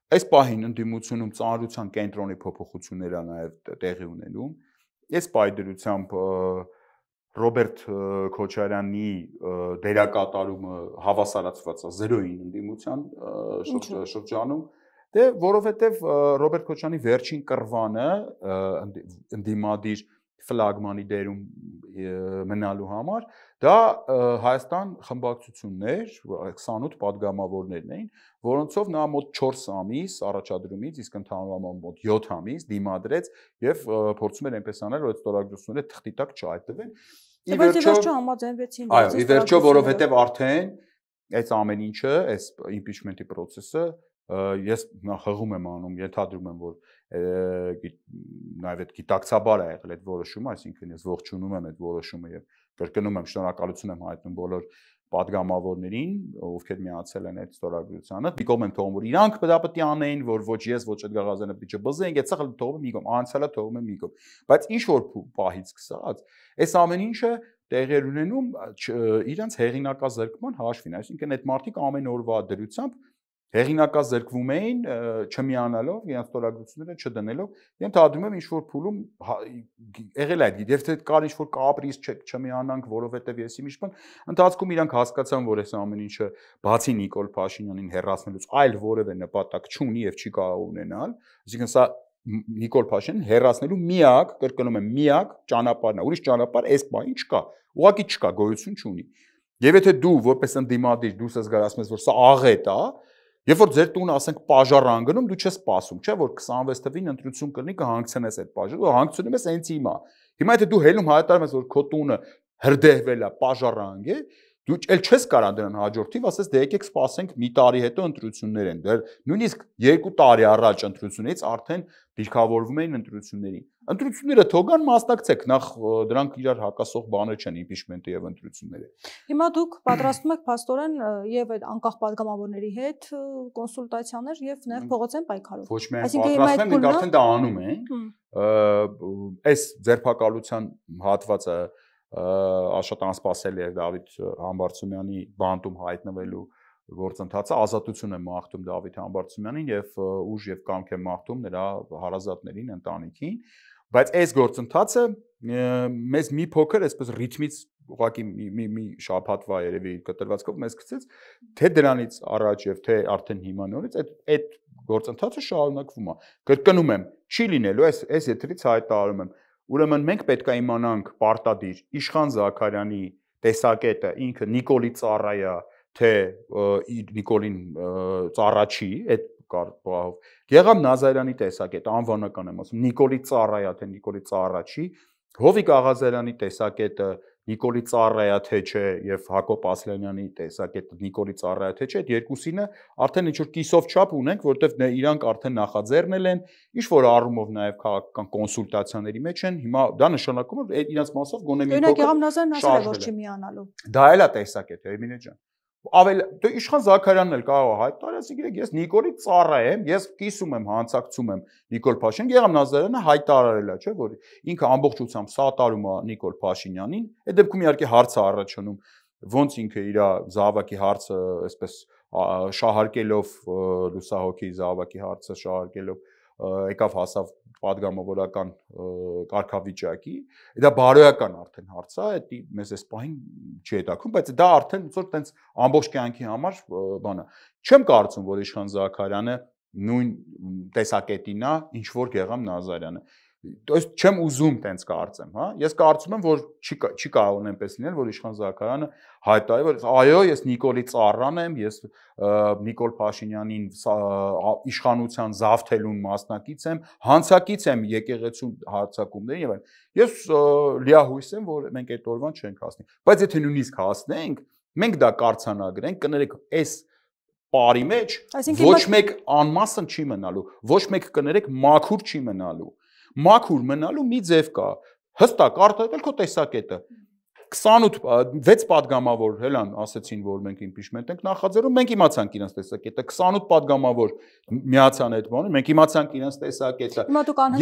Այս պահին ընդդիմությունում ծանրության կենտրոնի փոփոխություններ է նաև տեղի ունենում։ Այս պայդրությամբ Ռոբերտ Քոչարյանի դերակատարումը հավասարացված է 0-ին ընդդիմության շրջանում, դե որովհետև Ռոբերտ Քոչարյանի վերջին կռվանը ընդդիմադիր ֆլագմանի դերում մնալու համար դա Հայաստան խմբակցություններ 28 падգամավորներն էին, որոնցով նա մոտ 4 ամիս առաջադրումից իսկ ընդհանրապես մոտ 7 ամիս դիմադրեց եւ փորձում էր այնպես անել, որ այդ ստորագրությունները թղթի տակ չհայտնվեն։ Ի վերջո համաձայնվեցին։ Այո, ի վերջո, որովհետեւ արդեն այս ամեն ինչը, այս impeachment-ի process-ը ես հղում եմ անում, ենթադրում եմ, որ նաև այդ գիտակցաբար է եղել այդ որոշումը, այսինքն ես ողջունում եմ այդ որոշումը եւ կրկնում եմ շնորհակալություն եմ հայտնում բոլոր падգամավորներին, ովքեր միացել են այդ ստորագրությանը։ Մի կողմ եմ թողում, որ իրանք դա պետք է անեին, որ ոչ ես, ոչ այդ Գաղազյանը պիտի չբզենք, այդ սա թողում եմ մի կողմ, անցյալը թողում եմ մի կողմ։ Բայց ինչ որ պահից սկսած, այս ամեն ինչը տեղի էր ունենում իրենց հեղինակազրկման հաշվին, այսինքն այդ մարդիկ ամեն օրվա դրությամբ հեղինակազրկվում էին չմիանալով, իրենց ստորագրությունները չդնելով, ենթադրում եմ ինչ որ փուլում եղել է այդ, եւ թե կար ինչ որ կապրիզ չմիանանք, որովհետեւ ես իմիջ բան, ընթացքում իրանք հասկացան, որ այս ամեն ինչը բացի Նիկոլ Փաշինյանին հեռացնելուց այլ որևէ նպատակ չունի եւ չի կարող ունենալ, այսինքն սա Նիկոլ Փաշինյանին հեռացնելու միակ, կրկնում եմ, միակ ճանապարհն է, ուրիշ ճանապարհ այս բանի չկա, ուղղակի չկա, գոյություն չունի։ Եվ եթե դու որպես ընդդիմադիր դուրս ես գալիս, որ սա աղետ է, երբ որ ձեր տունը ասենք պաժար անգնում, դու չես սպասում, չէ՞ որ 26 թվին ընտրություն կլինի կհանգցնես այդ պաժարը, դու հանգցնում ես հենց հիմա։ Հիմա եթե դու հելում հայտարարում ես, որ քո տունը հրդեհվել է, պաժար անգ է, դու էլ չես կարող դրան հաջորդիվ ասես դե եկեք սպասենք մի տարի հետո ընտրություններ են։ Դեռ նույնիսկ 2 տարի առաջ ընտրությունից արդեն դիրքավորվում էին ընտրություններին։ Ընտրությունները թողան մասնակցեք, նախ դրանք իրար հակասող բաներ չեն impeachment-ը եւ ընտրությունները։ Հիմա դուք պատրաստում եք փաստորեն եւ այդ անկախ падգամավորների հետ կոնսուլտացիաներ եւ նաեւ փողոցային պայքարով։ Ոչ միայն պատրաստում ենք, արդեն դա անում ենք։ Այս ձերբակալության հատվածը Աշոտ Անսպասելի եւ Դավիթ Համբարձումյանի բանտում հայտնվելու գործընթացը ազատություն է մաղթում Դավիթ Համբարձումյանին եւ ուժ եւ կամք է մաղթում նրա հարազատներին, ընտանիքին, բայց այս գործընթացը մեզ մի փոքր այսպես ռիթմից ուղղակի մի շաբաթվա երևի կտրվածքով մեզ գցեց, թե դրանից առաջ եւ թե արդեն հիմա նորից այդ գործընթացը շարունակվում է։ Կրկնում եմ, չի լինելու, այս եթերից հայտարարում եմ, ուրեմն մենք պետք է իմանանք պարտադիր Իշխան Զաքարյանի տեսակետը ինքը Նիկոլի ծառայա, թե Նիկոլին ծառա չի, այդ բաղով։ Գեգամ Նազարյանի տեսակետը անվանական եմ ասում, Նիկոլի ծառայա, թե Նիկոլի ծառա չի, Հովիկ Աղազարյանի տեսակետը Նիկոլի ծառայա թե չէ եւ Հակոբ Ասլանյանի տեսակետը Նիկոլի ծառայա թե չէ, այդ երկուսինը արդեն ինչ որ կիսով չափ ունենք, որովհետեւ իրանք արդեն նախաձեռնել են, ինչ որ առումով նաեւ քաղաքական կոնսուլտացիաների մեջ են, հիմա դա նշանակում է իրենց մասով գոնե մի փոքր Գեգամ Նազարյանն ասել է, որ չի միանալու։ Դա էլ է տեսակետը, Էմինե ջան։ Ավել դե Իշխան Զաքարյանն էլ կարող է հայտարարել, ասի ես Նիկոլի ծառա եմ, ես կիսում եմ, հանցակցում եմ Նիկոլ Փաշինյանին, Գեգամ Նազարյանը հայտարարել է, չէ՞ որ ինքը ամբողջությամբ սատարում է Նիկոլ Փաշինյանին, այդ դեպքում իհարկե հարց է առաջանում, ոնց ինքը իր զավակի հարցը այսպես շահարկելով լուսահոգի զավակի հարցը շահարկելով եկավ հասավ падգամավորական կարգավիճակի, դա բարոյական արդեն հարց է, դա մեզ այս պահին չի հետաքրքրում, բայց դա արդեն ոնց որ տենց ամբողջ կյանքի համար բան է։ Չեմ կարծում, որ Իշխան Զաքարյանը նույն տեսակետին է, ինչ որ Գեգամ Նազարյանը։ Ըստ չեմ ուզում տենց կարծեմ, հա։ Ես կարծում եմ, որ չի կարող այնպես լինել, որ Իշխան Զաքարյանը հայտարարի, որ այո, ես Նիկոլի ծառան եմ, ես Նիկոլ Փաշինյանին իշխանության զավթելուն մասնակից եմ, հանցակից եմ եկեղեցու հարձակումներին եւ այլն։ Ես լիահույս եմ, որ մենք այդ օրվան չենք հասնի։ Բայց եթե նույնիսկ հասնենք, մենք դա կարծանագրենք, կներեք, այս բարի մեջ ոչ մեկ անմասն չի մնալու, ոչ մեկ կներեք մաքուր չի մնալու։ Մաքուր մնալու մի ձև կա, հստակ արտահայտել քո տեսակետը։ 28 6 падգամավոր հելան ասեցին, որ մենք impeachment ենք նախաձեռնում, մենք իմացանք իրենց տեսակետը, 28 падգամավոր միացան այդ բանը, մենք իմացանք իրենց տեսակետը։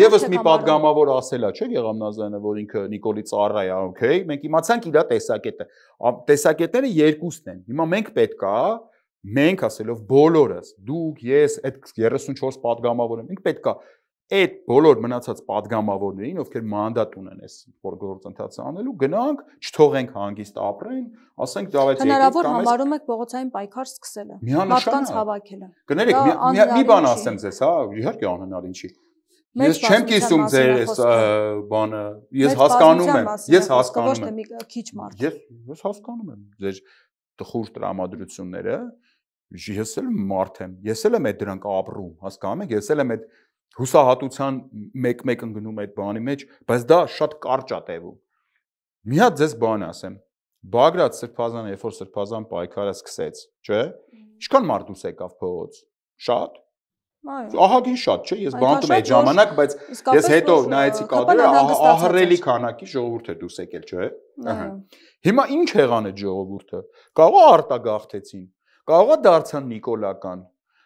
Եվս մի падգամավոր ասելա, չէ՞ Գեգամ Նազարյանը, որ ինքը Նիկոլի ծառա է, օքեյ, մենք իմացանք իր տեսակետը։ Տեսակետները երկուսն են։ Հիմա մենք պետքա մենք ասելով բոլորս, դուք, ես, այդ 34 падգամավորը, մենք պետքա այդ բոլոր մնացած падգամավորներին, ովքեր մանդատ ունեն այս գործընթացը անելու, գնանք, չթողենք հանգիստ ապրեն, ասենք դավայց հնարավոր համարում եք փողոցային պայքար սկսելը, մարդկանց հավաքելը։ Կներեք, մի բան ասեմ ձեզ, հա, իհարկե անհնար ինչի։ Ես չեմ կիսում ձեր բանը, ես հասկանում եմ, ես հասկանում եմ ձեր տխուր տրամադրությունները, ես էլ մարդ եմ, ես էլ եմ այդ դրանք ապրում, հասկանում եք, ես էլ եմ այդ հուսահատության մեկ-մեկ ընկնում այդ բանի մեջ, բայց դա շատ կարճ է տևում։ Մի հատ ձեզ բան ասեմ, Բագրատ Սրբազանը, երբ որ Սրբազան պայքարը սկսեց, չէ՞, ինչքան մարդ դուս եկավ փողոց։ Շատ։ Ահագին շատ, չէ՞, ես բանտում այդ ժամանակ, բայց ես հետո նայեցի կադրերը, ահռելի քանակի ժողովուրդ է դուս եկել, չէ՞։ Հիմա ինչ եղան այդ ժողովուրդը։ Կարող է արտագաղթեցին, կարող է դարձան նիկոլական,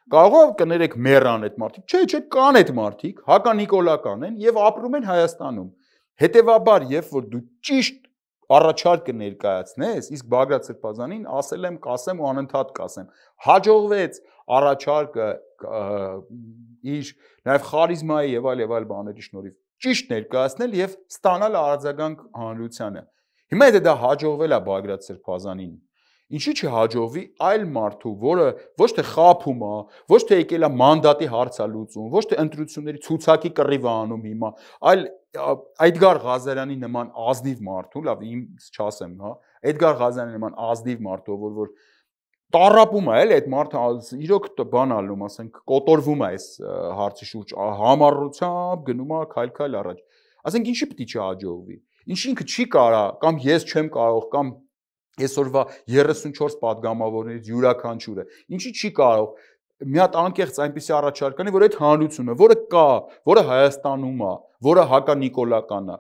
կարող է կներեք մեռան այդ մարդիկ, չէ, կան այդ մարդիկ, հականիկոլական են եւ ապրում են Հայաստանում։ Հետևաբար, երբ որ դու ճիշտ առաջարկ ներկայացնես, իսկ Բագրատ Սրբազանին ասել եմ, կասեմ ու անընդհատ կասեմ, հաջողվեց առաջարկը իր նաեւ խարիզմայի եւ այլ բաների շնորհիվ ճիշտ ներկայացնել եւ ստանալ արձագանք հանրությանը։ Հիմա եթե դա հաջողվել է Բագրատ Սրբազանին, ինչի՞ չհաջողվի այլ մարդու, որը ոչ թե խափում է, ոչ թե եկել է մանդատի հարցը լուծում, ոչ թե ընտրությունների ցուցակի կռիվ է անում հիմա, այլ Էդգար Ղազարյանի նման ազնիվ մարդու, լավ, ինձ չասեմ, հա, Էդգար Ղազարյանի նման ազնիվ մարդու, որ տառապում է, էլի այդ մարդը իրոք բան ալնում, ասենք, կոտորվում է այս հարցի շուրջ, համառությամբ գնում է քայլ-քայլ առաջ։ Ասենք ինչի՞ պիտի չհաջողվի։ Ինչ ինքը չի կարա, կամ ես չեմ կարող, կամ այսօրվա 34 падգամավորներից յուրաքանչյուրը ինչի չի կարող մի հատ անկեղծ այնպիսի առաջարկ անի, որ այդ հանրությունը, որը կա, որը Հայաստանում է, որը հականիկոլական է,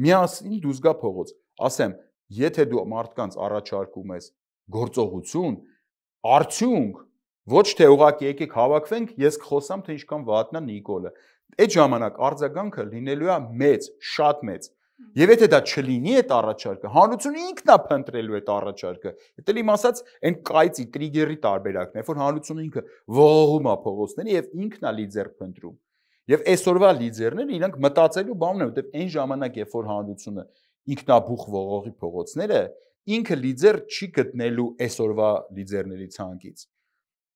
միասին դուրս գա փողոց, ասեմ, եթե դու մարդկանց առաջարկում ես գործողություն, արդյունք, ոչ թե ուղղակի եկեք հավաքվենք, ես կխոսամ, թե ինչքան վատնա Նիկոլը, այդ ժամանակ արձագանքը լինելու է մեծ, շատ մեծ։ Եվ եթե դա չլինի այդ առաջարկը, հանրությունը ինքն է փնտրելու այդ առաջարկը։ Դա իմ ասած այն կայծի տրիգերի տարբերակն է, որ հանրությունը ինքը ողողում է փողոցների եւ ինքն է լիդեր փնտրում։ Եվ այսօրվա լիդերները իրանք մտածելու բան ունեն, որտեղ այն ժամանակ, երբ որ հանրությունը ինքնաբուխ ողողի փողոցները, ինքը լիդեր չի գտնելու այսօրվա լիդերների ցանկից։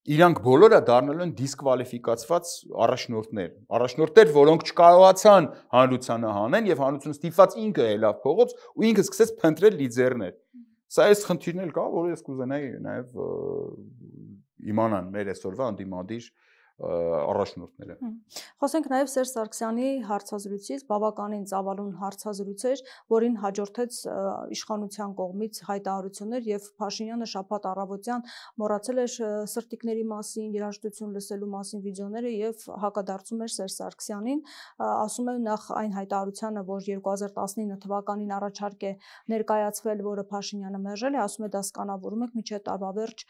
Իրանք բոլորը դառնալու են դիսկվալիֆիկացված առաջնորդներ, որոնք չկարողացան հանրությանը հանեն եւ հանրությունը ստիպված ինքը ելավ փողոց ու ինքը սկսեց փնտրել լիդերներ։ Սա այս խնդիրն էլ կա, որ ես կուզենայի նաեւ իմանան մեր այսօրվա անդիմադիր առաջնորդները։ Խոսենք նաև Սերժ Սարգսյանի հարցազրույցից, բավականին ծավալուն հարցազրույց էր, որին հաջորդեց իշխանության կողմից հայտարարություններ եւ Փաշինյանը շաբաթ առավոտյան մոռացել էր սրտիկների մասին, երաժշտություն լսելու մասին վիդեոները եւ հակադարձում էր Սերժ Սարգսյանին, ասում է նախ այն հայտարարությանը, որ 2019 թվականին առաջարկ է ներկայացվել, որը Փաշինյանը մերժել է, ասում է դա սկանավորում եք, միջև տարվա վերջ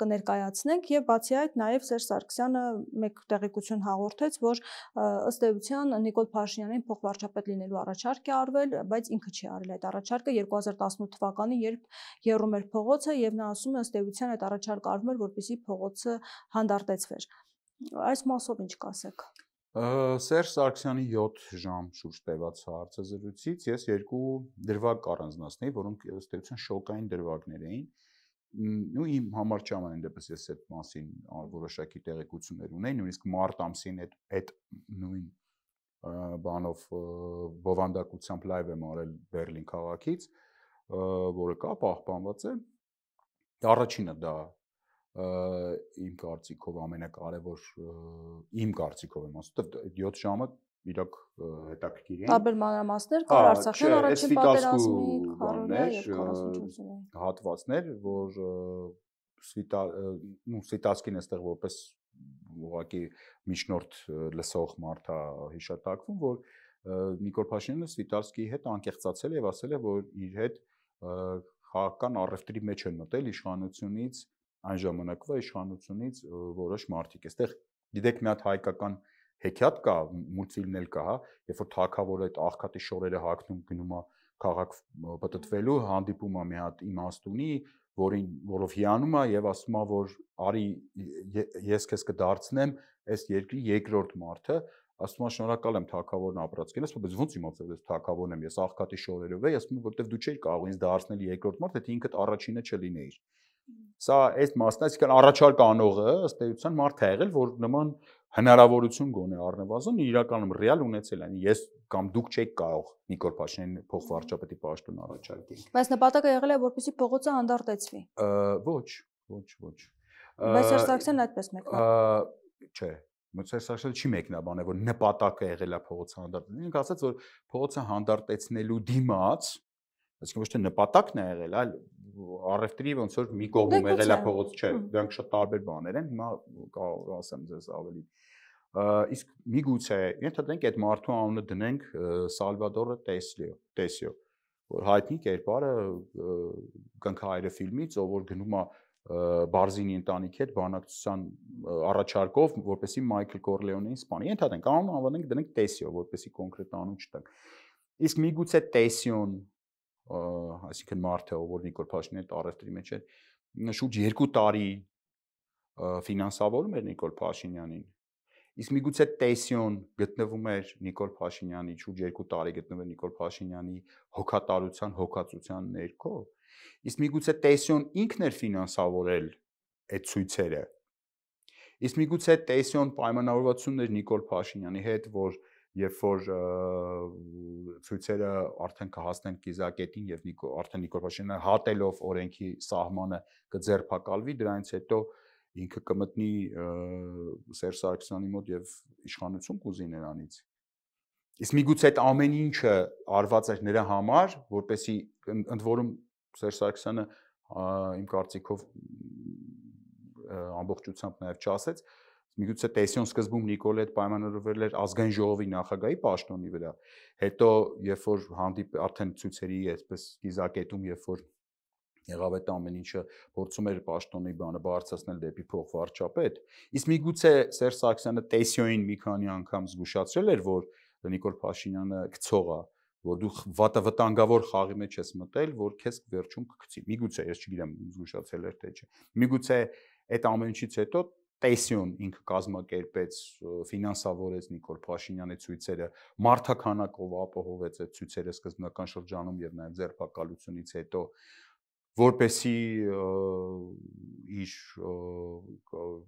կներկայացնենք եւ բացի այդ նաև Սերժ Սարգսյանը մեկ տեղեկություն հաղորդեց, որ ըստ էության Նիկոլ Փաշինյանին փոխվարչապետ լինելու առաջարկ է արվել, բայց ինքը չի արել այդ առաջարկը 2018 թվականին, երբ եռում էր փողոցը եւ նա ասում է ըստ էության այդ առաջարկը արվում էր, որպեսզի փողոցը հանդարտեցվեր։ Այս մասով ինչ կասեք։ Սերժ Սարգսյանի 7 ժամ շուրջ տևած հարցազրույցից ես երկու դրվագ կառանձնացնեի, որոնք ըստ էության շոկային դրվագներ էին։ Ու իմ համար չամանեն դեպս ես այդ մասին որոշակի տեղեկություններ ունեի, նույնիսկ մարտ ամսին այդ նույն բանով բովանդակությամբ լայվ եմ արել Բերլին քաղաքից, որը կա պահպանված է։ Առաջինը դա իմ կարծիքով ամենակարևոր իմ կարծիքով եմ ասում, 7 ժամը իրոք հետաքրքիր է։ Տարբեր մանրամասներ կար Արցախյան առաջին պատերազմի հատվածներ, որ Սվիտասկին այստեղ որպես ուղղակի միջնորդ լսող մարդ է հիշատակվում, որ Նիկոլ Փաշինյանը Սվիտասկիի հետ անկեղծացել եւ ասել է, որ իր հետ քաղաքական առևտրի մեջ են մտել իշխանությունից այն ժամանակվա իշխանությունից որոշ մարդիկ։ Այստեղ գիտեք մի հատ հայկական հեքիաթ կա, մուլտֆիլմն էլ կա, հա, երբ որ թագավորը այդ աղքատի շորերը հագնում գնում է քաղաք պտտվելու, հանդիպում է մի հատ իմաստունի, որով հիանում է եւ ասում է, որ արի ես քեզ կդարձնեմ այս երկրի երկրորդ մարդը, ասում է շնորհակալ եմ թագավորն ապրած կենաս, բայց ո՞նց իմացավ ես թագավորն եմ, ես աղքատի շորերով եմ, ասում եմ, որտեվ դու չէիր կարող ինձ դարձնել երկրորդ մարդ, եթե ինքդ առաջինը չլինեիր։ Սա այս մասն է, այսինքն առաջարկ անողը ըստ էության մարդ է եղել, որ նման հնարավորություն գոնե առնվազն իրականում ռեալ ունեցել են։ Ես կամ դուք չեք կարող Նիկոլ Փաշինյանին փոխվարչապետի պաշտոն առաջարկել։ Բայց նպատակը եղել է որպեսզի փողոցը հանդարտեցվի։ Ոչ։ Բայց Սերժ Սարգսյանն այդպես մեկնաբանել։ Չէ, Սերժ Սարգսյանը չի մեկնաբանել, որ նպատակը եղել է փողոցը հանդարտել։ Ինքը ասաց, որ փողոցը հանդարտեցնելու դիմաց, այսինքն ոչ թե նպատակն է եղել, այլ առևտրի ոնց որ մի կողմում եղել է փողոց, չէ, դրանք շատ տարբեր բաներ են, հիմա կարող ասեմ ձեզ ավելի։ Իսկ միգուցե ենթադրենք այդ մարդու անունը դնենք Սալվադորը Տեսիո, որ հայտնի կերպարը Կնքահայրը ֆիլմից, ով որ գնում է Բարզինի ընտանիքի հետ բանակցության առաջարկով, որպեսզի Մայքլ Կորլեոնեին սպանի։ Ենթադրենք անունը անվանենք դնենք Տեսիո, որպեսզի կոնկրետ անուն չտանք։ Իսկ միգուցե Տեսիոն, այսինքն մարդը, ով որ Նիկոլ Փաշինյանի առևտրի մեջ է, շուրջ 2 տարի ֆինանսավորում էր Նիկոլ Փաշինյանին։ Իսկ միգուցե Տեսիոն գտնվում էր Նիկոլ Փաշինյանի, շուրջ 2 տարի գտնվում էր Նիկոլ Փաշինյանի հոգատարության, հոգացության ներքո։ Իսկ միգուցե Տեսիոն ինքն էր ֆինանսավորել այդ ցույցերը։ Իսկ միգուցե Տեսիոն պայմանավորվածություն էր Նիկոլ Փաշինյանի հետ, որ երբ որ ցույցերը արդեն կհասնեն կիզակետին եւ արդեն Նիկոլ Փաշինյանը հատելով օրենքի սահմանը կձերբակալվի, դրանից հետո ինքը կմտնի Սերժ Սարգսյանի մոտ եւ իշխանություն կուզի նրանից։ Իսկ միգուցե այդ ամեն ինչը արված էր նրա համար, որպեսի ընդ որում Սերժ Սարգսյանը իմ կարծիքով ամբողջությամբ նաեւ չասեց, միգուցե Տեսիոն սկզբում Նիկոլի հետ պայմանավորվել էր ազգային ժողովի նախագահի պաշտոնի վրա, հետո երբ որ արդեն ցույցերի այսպես կիզակետում, երբ որ եղավ այդ ամեն ինչը փորձում էր պաշտոնի բանը բարձրացնել դեպի փոխվարչապետ, իսկ միգուցե Սերժ Սարգսյանը Տեսիոին մի քանի անգամ զգուշացրել էր, որ Նիկոլ Փաշինյանը գցող է, որ դու վտանգավոր խաղի մեջ ես մտել, որ քեզ վերջում կգցի։ Միգուցե, ես չգիտեմ զգուշացրել էր թե չէ։ Միգուցե այդ ամեն ինչից հետո Տեսիոն ինքը կազմակերպեց, ֆինանսավորեց Նիկոլ Փաշինյանի ցույցերը, մարդաքանակով ապահովեց այդ ցույցերը սկզբնական շրջանում եւ նաեւ ձերբակալությունից հետո, որպեսի իր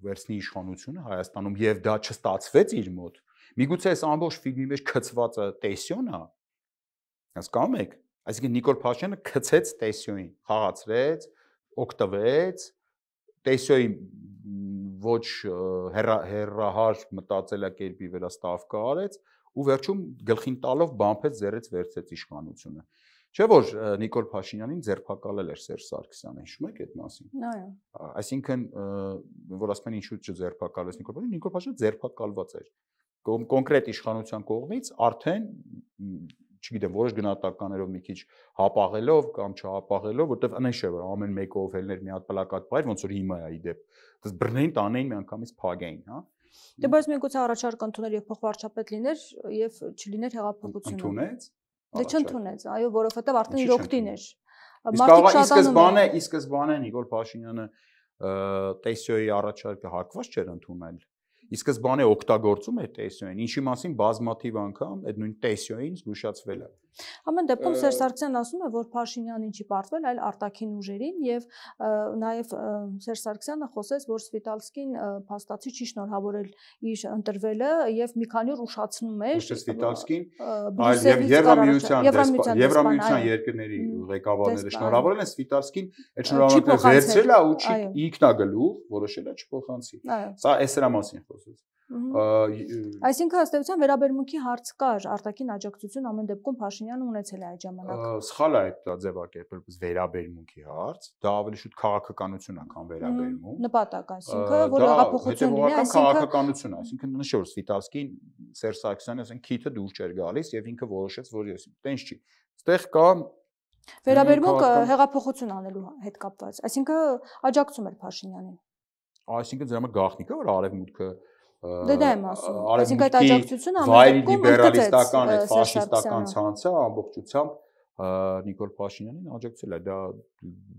վերցնի իշխանությունը Հայաստանում եւ դա չստացվեց իր մոտ։ Միգուցե այս ամբողջ ֆիլմի մեջ գծվածը Տեսիոն է։ Հասկանում եք։ Այսինքն Նիկոլ Փաշինյանը գծեց Տեսիոին, խաղացրեց, օգտվեց Տեսիոյի ոչ հերրահար մտածելակերպի վրա ստավկա արեց ու վերջում գլխին տալով բամփեց ձեռեց վերցեց իշխանությունը։ Չէ՞ որ Նիկոլ Փաշինյանին ձերբակալել էր Սերժ Սարգսյանը, հիշում եք այդ մասին։ Այո։ Այսինքն որ ասում են ինչու չձերբակալվեց Նիկոլ Փաշինյանը ձերբակալված էր։ Կոնկրետ իշխանության կողմից արդեն չգիտեմ, որոշ գնահատականներով մի քիչ հապաղելով կամ չհապաղելով, որտեվ անիշ է որ ամեն մեկը ով ելներ մի հատ պլակատ բայր, ոնց որ հիմա է ի դեպ։ Դες բռնեին տանեին միանգամից փագեին, հա։ Դե բայց միգուցե առաջարկ ընդուներ եւ փոխվարչապետ լիներ եւ չլիներ հեղափոխություն։ Ընդունեց։ Դե չընդունեց, այո, որովհետեւ արդեն իր օգտին էր։ Ի սկզբանե Նիկոլ Փաշինյանը Տեսիոյի առաջարկը հակված չէր ընդունել։ Ի սկզբանե օգտագործում էր Տեսիոյին, ինչի մասին բազմաթիվ անգամ այդ նույն Տեսիոյին զգուշացվել է։ Ամեն դեպքում Սերժ Սարգսյանն ասում է, որ Փաշինյանին չի պարտվել, այլ արտաքին ուժերին եւ նաեւ Սերժ Սարգսյանը խոսեց, որ Սվիտալսկին փաստացի չի շնորհավորել իր ընտրվելը եւ մի քանի օր ուշացնում էր Սվիտալսկին, այլ Եվրամիության երկրների ղեկավարները շնորհավորել են Սվիտալսկին, այդ շնորհավորությունը վերցրել է ու չի ինքնագլուխ որոշել է չփոխանցի։ Սա այս դրա մասին խոսեց։ Այսինքն ըստ էության վերաբերմունքի հարց կար, արտաքին աջակցություն ամեն դեպքում Փաշինյանը ունեցել է այդ ժամանակ։ Սխալ է այդ ձևակերպել վերաբերմունքի հարց, դա ավելի շուտ քաղաքականություն է, քան վերաբերմունք։ Նպատակ, այսինքն որ հեղափոխություն լինի, քաղաքականություն է, այսինքն նշել որ Սվիտալսկին Սերժ Սարգսյանը ասեն քիթը դուր չէր գալիս եւ ինքը որոշեց որ ես տենց չի։ Այստեղ կա Վերաբերմունք հեղափոխություն անելու հետ կապված, այսինքն աջակցում էր Փաշինյանին։ Այսինքն դրա գաղտնիքը որ արևմուտքը Դե դա եմ ասում։ Այսինքն այդ աջակցությունը վայրի լիբերալիստական, այդ ֆաշիստական ցանցը ամբողջությամբ Նիկոլ Փաշինյանին աջակցել է, դա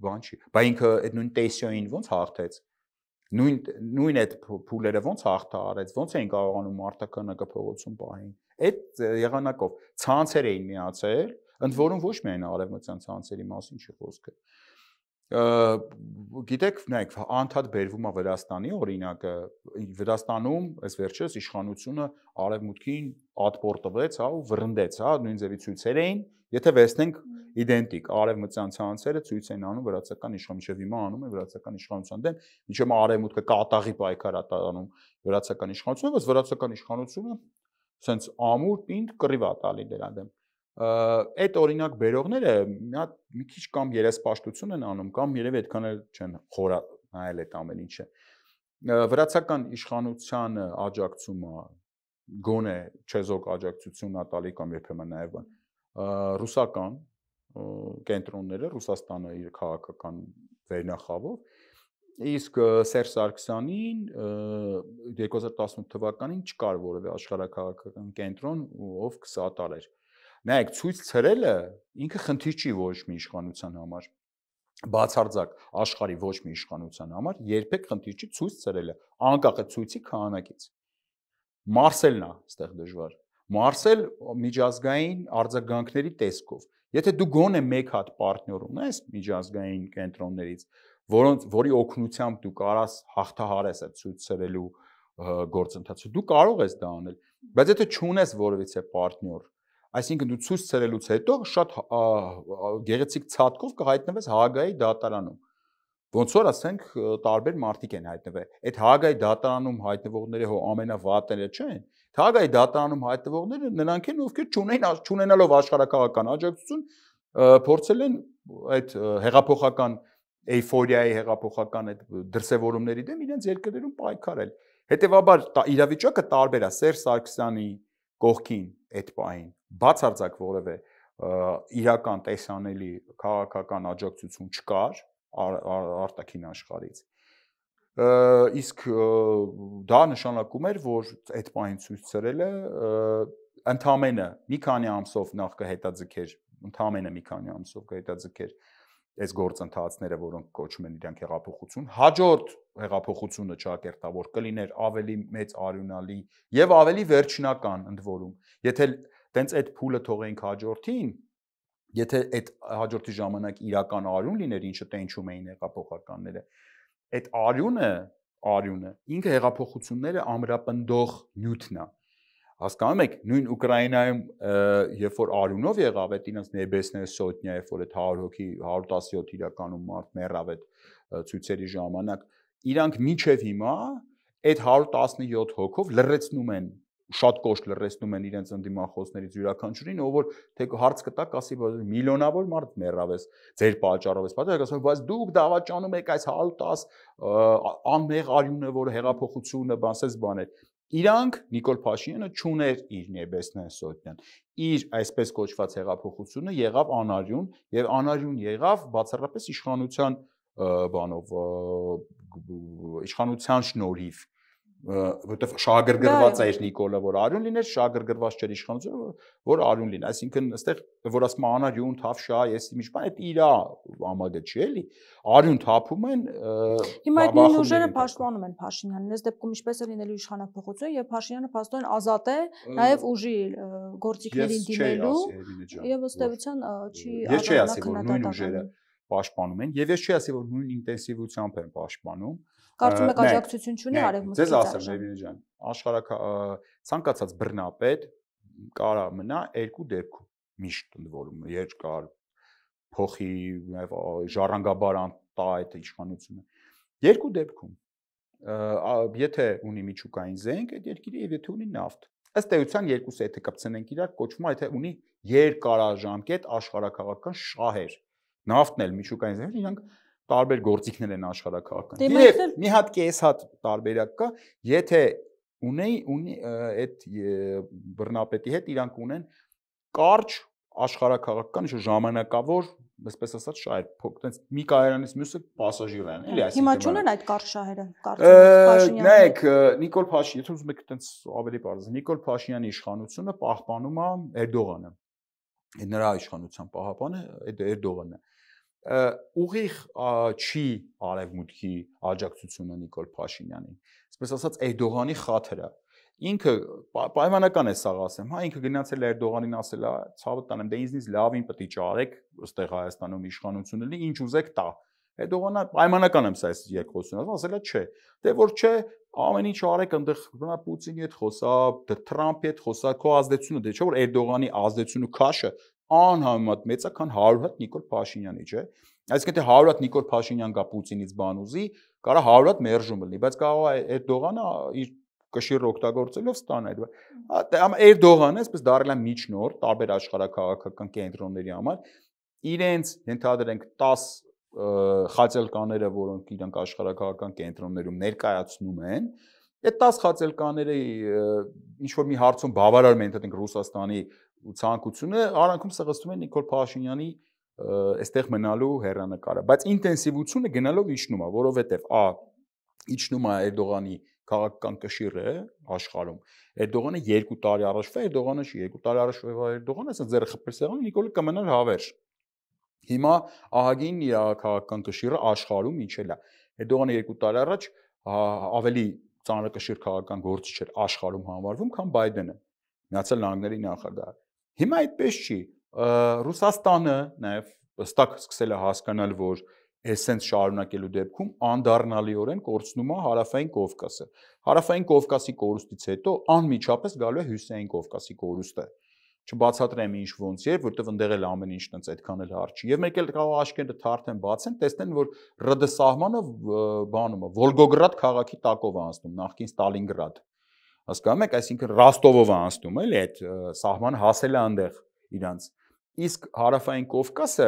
բան չի։ Բայց ինքը այդ նույն տեսիոին ոնց հաղթեց։ Նույն այդ փուլերը ոնց հաղթարեց, ոնց էին կարողանում մարտականակը փողոցում պահին։ Այդ եղանակով ցանցեր էին միացել, ընդ որում ոչ միայն արևմտյան ցանցերի մասին չի խոսքը։ Գիտեք, նայեք, անդադ բերվում է Վրաստանի օրինակը, Վրաստանում այս վերջերս իշխանությունը արևմուտքին ատպոր տվեց, հա, ու վռնդեց, հա, նույն ձևի ցույցեր էին, եթե վերցնենք իդենտիկ արևմտյան ցանցերը ցույց են անում վրացական իշխանության, հիմա անում է վրացական իշխանության դեմ, ինչու՞ արևմուտքը կատաղի պայքար է տանում վրացական իշխանությունը, բայց վրացական իշխանությունը սենց ամուր պինդ կռիվ է տալի դրա դեմ։ Այդ օրինակ բերողները մի քիչ կամ երեսպաշտություն են անում, կամ երևի այդքան էլ չեն խորա նայել այդ ամեն ինչը։ Վրացական իշխանությանը աջակցումը գոնե չեզոք աջակցությունն է տալի կամ երբեմն նաև ռուսական կենտրոնները, Ռուսաստանը իր քաղաքական վերնախավով, իսկ Սերժ Սարգսյանին 2018 թվականին չկար որևէ աշխարհակաղակական կենտրոն, ով կսատարեր։ Նայեք, ցույց ցրելը ինքը խնդիր չի ոչ մի իշխանության համար, բացարձակ աշխարհի ոչ մի իշխանության համար երբեք խնդիր չի ցույց ցրելը, անկախ է ցույցի քանակից։ Մարսելն է այստեղ դժվար։ Մարսել միջազգային արձագանքների տեսքով։ Եթե դու գոնե մեկ հատ պարտներ ունես միջազգային կենտրոններից, որի օգնությամբ դու կարաս հաղթահարես այդ ցույց ցրելու գործընթացը, դու կարող ես դա անել, բայց եթե չունես որևիցե պարտներ, այսինքն դու ցույց ցրելուց հետո շատ գեղեցիկ ցածկով կհայտնվես Հաագայի դատարանում։ Ոնց որ ասենք տարբեր մարդիկ են հայտնվել։ Այդ Հաագայի դատարանում հայտնվողները հո ամենավատները չեն։ Հաագայի դատարանում հայտնվողները նրանք են, ովքեր չունենալով աշխարհակաղակական աջակցություն փորձել են այդ հեղափոխական էյֆորիայի հեղափոխական այդ դրսևորումների դեմ իրենց երկրներում պայքարել։ Հետևաբար իրավիճակը տարբեր է Սերժ Սարգսյանի կողքին այդ պահին բացարձակ որևէ իրական տեսանելի քաղաքական աջակցություն չկար արտաքին աշխարհից։ Իսկ դա նշանակում էր, որ այդ պահին ցույց ցրելը ընդամենը մի քանի ամսով նախ կհետաձգեր, ընդամենը մի քանի ամսով կհետաձգեր այս գործընթացները, որոնք կոչվում են իրանք հեղափոխություն, հաջորդ հեղափոխությունը ճակերտավոր կլիներ ավելի մեծ արյունալի եւ ավելի վերջնական ընդ որում։ Եթե տենց այդ փուլը թողենք հաջորդին, եթե այդ հաջորդի ժամանակ իրական արյուն լիներ, ինչը տենչում էին հեղափոխականները, այդ արյունը ինքը հեղափոխությունները ամրապնդող նյութն է։ Հասկանում եք, նույն Ուկրաինայում, երբ որ արյունով եղավ այդ իրենց նեբեսնե սոտնյա, երբ որ այդ 100 հոգի, 117 իրականում մարդ մեռավ այդ ցույցերի ժամանակ, իրանք մինչև հիմա այդ 117 հոգով լրացնում են, շատ կոշտ լրացնում են իրենց ընդդիմախոսներից յուրաքանչյուրին, ով որ թե հարց կտակ, ասի, միլիոնավոր մարդ մեռավ էս ձեր պատճառով էս պատճառով, ասում, բայց դուք դավաճանում եք այս 110 անմեղ արյունը, որ հեղափոխությունը բանսես բաներ։ Իրանք Նիկոլ Փաշինյանը չուներ իր նեբեսնե սոտնյան։ Իր այսպես կոչված հեղափոխությունը եղավ անարյուն եւ անարյուն եղավ բացառապես իշխանության բանով իշխանության շնորհիվ, որտեղ շահագրգռված էր Նիկոլը, որ արյուն լիներ, շահագրգռված չէր իշխանությունը, որ արյուն լինի։ Այսինքն, այստեղ որ ասում անարյուն, թավշա, ես իմիջ բան, այդ իրա ամագը չի էլի։ Արյուն թափում են։ Հիմա այդ նույն ուժերը պաշտպանում են Փաշինյանին, այս դեպքում ինչպես է լինելու իշխանապողություն, եւ Փաշինյանը փաստորեն ազատ է նաեւ ուժի գործիքներին դիմելու եւ ըստ էության չի ազատանա պաշտպանում են եւ ես չի ասի որ նույն ինտենսիվությամբ են պաշտպանում։ Կարծում եք աջակցություն չունի արևմուտքից։ Ձեզ ասեմ, Լևինե ջան, ցանկացած բռնապետ կարա մնա երկու դեպքում միշտ ընդ որում երկար փոխի ժառանգաբար տա այդ իշխանությունը։ Երկու դեպքում եթե ունի միջուկային զենք այդ երկիրը եւ եթե ունի նավթ։ Ըստ էության երկուսը եթե կպցնենք իրար կոչվում է եթե ունի երկարաժամկետ աշխարհակաղակական շահեր։ Նավթն էլ միջուկային զենքն իրանք տարբեր գործիքներ են աշխարհակաղական։ Եվ մի հատ կես հատ տարբերակ կա, եթե ունի այդ բռնապետի հետ իրանք ունեն կարճ աշխարհակաղակական ժամանակավոր այսպես ասած շահեր, այտենց մի կայարանից մյուսը пассажир են, էլի, այսինքն հիմա չունեն այդ կարճ շահերը, կարծում նայեք, Նիկոլ Փաշինյանը, եթե ուզում եք այտենց ավելի բարձր, Նիկոլ Փաշինյանի իշխանությունը պահպանում է Էրդողանը։ Այդ նրա իշխանության պահապանը Էրդողանն է։ Ուղիղ չի արևմուտքի աջակցությունը Նիկոլ Փաշինյանին։ Այսպես ասած Էրդողանի խաթրը ինքը պայմանական է սաղ ասեմ, հա ինքը գնացել է Էրդողանին ասել է, ցավը տանեմ, դե ինձնից լավին պետք է ճարեք, ըստեղ Հայաստանում իշխանություն լինի, ինչ ուզեք տա։ Էրդողանը պայմանական եմ սա այս երկխոսությունը, ասել է չէ, դե որ չէ, ամեն ինչ արեք, այնտեղ բնա Պուտինի հետ խոսա, Թրամփի հետ խոսա, քո ազդեցությունը, դե չէ որ Էրդողանի ազդեցությունը քաշը անհամեմատ մեծ է, քան 100 հատ Նիկոլ Փաշինյանի, չէ։ Այսինքն թե 100 հատ Նիկոլ Փաշինյան գա Պուտինից բան ուզի, կարա 100 հատ մերժում լինի, բայց կարող է Էրդողանը իր կշիռ օգտագործելով ստանա այդ։ Էրդողանը, այսպես դարել է միջնորդ տարբեր աշխարհակաղակական կենտրոնների համար, իրենց ենթադրենք 10 խաչելկաները, որոնք իրանք աշխարհակաղակական կենտրոններում ներկայացնում են, այդ 10 խաչելկաները ինչ որ մի հարցում բավարար են, ենթադրենք Ռուսաստանի ցանկությունը, արանքում սեղմում են Նիկոլ Փաշինյանի այստեղ մնալու հեռանկարը, բայց ինտենսիվությունը գնալով իջնում է, որովհետև իջնում է Էրդողանի քաղաքական կշիռը աշխարհում։ Էրդողանը 2 տարի առաջվա Էրդողանը չի, 2 տարի առաջվա Էրդողանը ասես ձեռը խփել սեղան, Նիկոլը կմնար հավերժ։ Հիմա ահագին իր քաղաքական կշիռը աշխարհում իջել է։ Էրդողանը 2 տարի առաջ ավելի ծանրակշիռ քաղաքական գործիչ էր աշխարհում համարվում, քան Բայդենը, Միացյալ Նահանգների նախագահը։ Հիմա այդպես չի։ Ռուսաստանը նաև հստակ սկսել է հասկանալ, որ էսենց շարունակելու դեպքում անդառնալիորեն կորցնում է Հարավային Կովկասը։ Հարավային Կովկասի կորուստից հետո անմիջապես գալու է Հյուսիսային Կովկասի կորուստը։ Չբացատրեմ ինչ ոնց է, որտեղ ընդեղ էլ ամեն ինչ տենց այդքան էլ հարց չի։ Եվ մեկ էլ կարող աշկերտը թարթեն բացեն, տեսնեն, որ ՌԴ սահմանը բանում է, Վոլգոգրադ քաղաքի տակով է անցնում, նախկին Ստալինգրադ։ Հասկանում եք, այսինքն Ռոստովով է անցնում, էլի այդ սահմանը հասել է այնտեղ իրանց։ Իսկ Հարավային Կովկասը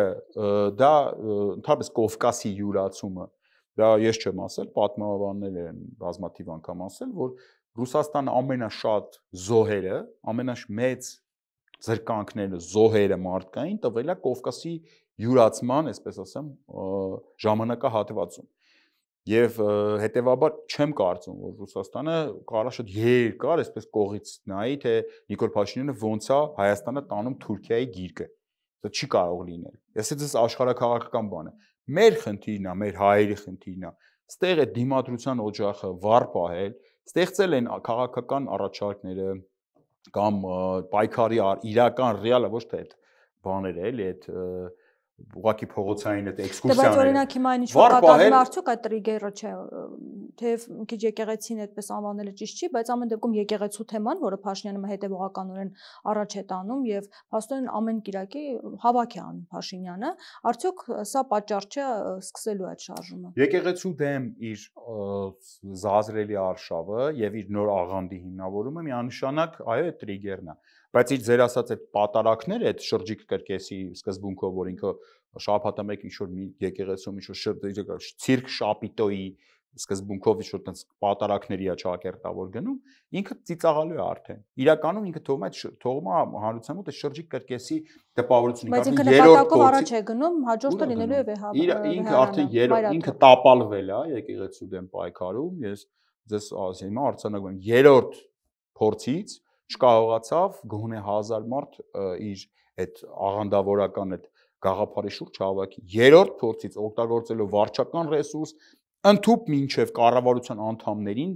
դա ընդհանրապես Կովկասի յուրացումը, դա ես չեմ ասել, պատմաբաններ են բազմաթիվ անգամ ասել, որ Ռուսաստանը ամենաշատ զոհերը, ամենամեծ զրկանքները, զոհերը մարդկային տվել է Կովկասի յուրացման, այսպես ասեմ, ժամանակահատվածում։ Եվ հետևաբար չեմ կարծում, որ Ռուսաստանը կարա շատ երկար, այսպես կողից նայի, թե Նիկոլ Փաշինյանը ոնց է Հայաստանը տանում Թուրքիայի գիրկը։ Դա չի կարող լինել։ Ես այս աշխարհակաղակական բան է։ Մեր խնդիրն է, մեր հայերի խնդիրն է։ Ստեղ է դիմադրության օջախը վառ պահել, ստեղծել են քաղաքական առաջարկները կամ պայքարի իրական ռեալը ոչ թե այդ բաները, էլի այդ ուղղակի փողոցային այդ էքսկուրսիաները։ Բայց օրինակ հիմա ինչ որ կատարվում է արդյոք այդ տրիգերը չէ, թեև մի քիչ եկեղեցին այդպես անվանելը ճիշտ չի, բայց ամեն դեպքում եկեղեցու թեման, որը Փաշինյանը հետևողականորեն առաջ է տանում եւ փաստորեն ամեն կիրակի հավաք է անում Փաշինյանը, արդյոք սա պատճառ չէ սկսելու այդ շարժումը։ Եկեղեցու դեմ իր զազրելի արշավը եւ իր նոր աղանդի հիմնավորումը միանշանակ այո այդ տրիգերն է, բայց իր ձեր ասած այդ պատարակները, այդ շրջիկ կրկեսի սկզբունքով, որ ինքը շաբաթը մեկ ինչ որ մի եկեղեցում ինչ որ ցիրկ շապիտոյի սկզբունքով ինչ որ տենց պատարակների է ճակերտավոր գնում, ինքը ծիծաղալու է արդեն։ Իրականում ինքը թողում է հանրության մոտ այդ շրջիկ կրկեսի տպավորությունը։ Բայց ինքը նպատակով առաջ է գնում, հաջորդը լինելու է վեհավը։ Ինքը արդեն ինքը տապալվել է եկեղեցու դեմ պայքարում, ես ձեզ հիմա արձանագրում եմ 3-րդ փորձից չկարողացավ գոնե 1000 մարդ իր այդ աղանդավորական այդ գաղափարի շուրջ հավաքի։ 3-րդ փորձից օգտագործելով վարչական ռեսուրս ընդհուպ մինչև կառավարության անդամներին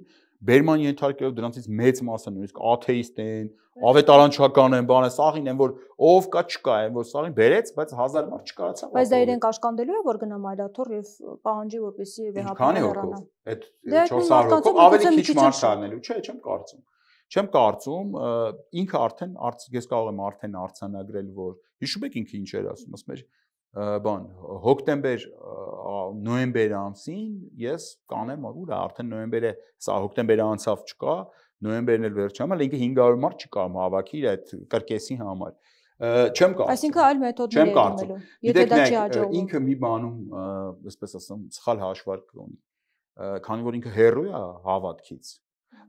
բերման ենթարկելով դրանցից մեծ մասը նույնիսկ աթեիստ են, ավետարանչական են, բանը սաղին են, որ ով կա չկա են, որ սաղին բերեց, բայց 1000 մարդ չկարողացավ։ Բայց դա իրենք աշկանդելու է, որ գնա մայրաթոռ եւ պահանջի, որպեսզի վեհապանը հեռանա։ Այդ 400 հոգով ավելի քիչ մարդ առնելու, չէ, չեմ կարծում։ Չեմ կարծում, ինքը արդեն ես կարող եմ արդեն արձանագրել, որ հիշում եք ինքը ինչ էր ասում, ասում էր բան հոկտեմբեր նոյեմբեր ամսին ես կանեմ ուր է արդեն նոյեմբերը սա հոկտեմբերը անցավ չկա նոյեմբերն էլ վերջ համալ ինքը 500 մարդ չկա հավաքի իր այդ կրկեսի համար չեմ կարծում այսինքն այլ մեթոդներ է դիմելու եթե դա չի հաջողվում ինքը մի բանում այսպես ասեմ սխալ հաշվարկ ունի քանի որ ինքը հերոյ է հավատքից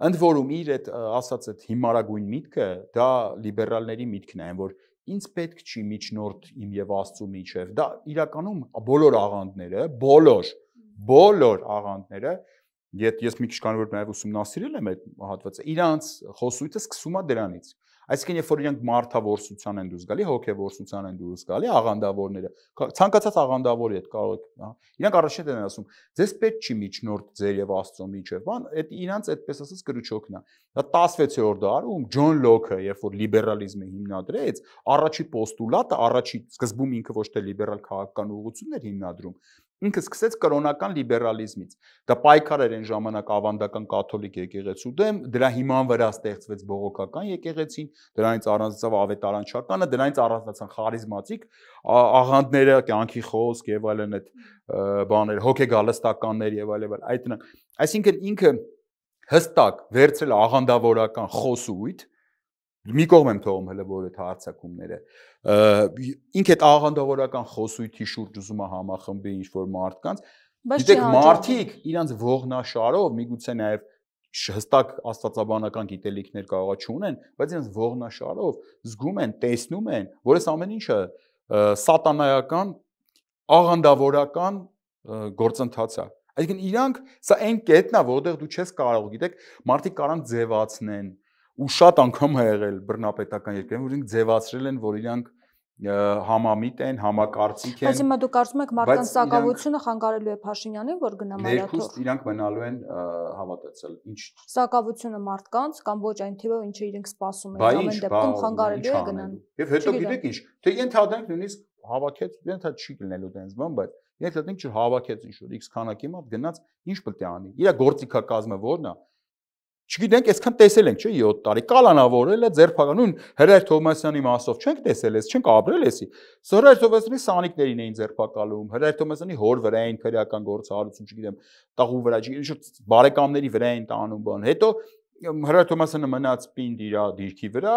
ընդ որում իր այդ ասած այդ հիմարագույն միտքը դա լիբերալների միտքն է որ ինձ պետք չի միջնորդ իմ եւ Աստծու միջև։ Դա իրականում բոլոր աղանդները, ես մի քիչ կարևոր նաև ուսումնասիրել եմ այդ հատվածը, իրանց խոսույթը սկսում է դրանից։ Այսինքն, երբ որ իրանք մարդավորսության են դուրս գալի, հոգեվորսության են դուրս գալի, աղանդավորները, ցանկացած աղանդավորի հետ կարող եք, իրանք առաջին են ասում, ձեզ պետք չի միջնորդ ձեր եւ Աստծո միջև, բան, այդ իրանց այդպես ասած կրուչոքն է։ Դա 16-րդ դարում Ջոն Լոքը, երբ որ լիբերալիզմը հիմնադրեց, առաջի պոստուլատը, առաջի սկզբում ինքը ոչ թե լիբերալ քաղաքական ուղղությունն էր հիմնադրում, ինքը սկսեց կրոնական լիբերալիզմից։ Դա պայքար էր այն ժամանակ ավանդական կաթոլիկ եկեղեցու դեմ, դրա հիման վրա ստեղծվեց բողոքական եկեղեցին, դրանից առանձնացավ ավետարանչականը, դրանից առանձնացան խարիզմատիկ աղանդները, կյանքի խոսք եւ այլն այդ բաներ, հոգեգալստականներ եւ այլն, այսինքն ինքը հստակ վերցրել աղանդավորական խոսույթ, մի կողմ եմ թողում հələ որ այդ հարցակումները, ինքը այդ աղանդավորական խոսույթի շուրջ ուզում է համախմբի ինչ-որ մարդկանց, գիտեք, մարդիկ իրանց ողնաշարով, միգուցե նաև հստակ աստվածաբանական գիտելիքներ կարողա չունեն, բայց իրանց ողնաշարով զգում են, տեսնում են, որ այս ամեն ինչը սատանայական, աղանդավորական գործընթաց է։ Այսինքն իրանք սա այն կետն է, որտեղ դու չես կարող, գիտեք, մարդիկ կարան ձևացնեն, ու շատ անգամ է եղել բռնապետական երկրներում, որ իրենք ձևացրել են, որ իրանք համամիտ են, համակարծիք են։ Բայց հիմա դուք կարծում եք մարդկանց սակավությունը խանգարելու է Փաշինյանին, որ գնա մայրաթոր։ Ներքուստ իրանք մնալու են հավատացել։ Ինչ սակավությունը մարդկանց կամ ոչ այն թիվը, ինչը իրենք սպասում են, ամեն դեպքում խանգարելու է գնան։ Եվ հետո գիտեք ինչ, թե ենթադրենք նույնիսկ հավաքեց, ենթա չի լինելու դենց բան, բայց ենթադրենք չէ հավաքեց ինչ-որ X քանակի մոտ գնաց, ինչ պետք է անի։ Իր գործիքակազմը ո՞րն է։ Չգիտենք, այսքան տեսել ենք, չէ, 7 տարի կալանավորել է ձերբակալում, նույն Հրայր Թովմասյանի մասով չենք տեսել, ես չենք ապրել էսի։ Հրայր Թովմասյանի սանիկներին էին ձերբակալում, Հրայր Թովմասյանի հոր վրա էին քրեական գործառույթություն, չգիտեմ, տաղու վրա, բարեկամների վրա էին տանում բան։ Հետո Հրայր Թովմասյանը մնաց պինդ իր դիրքի վրա,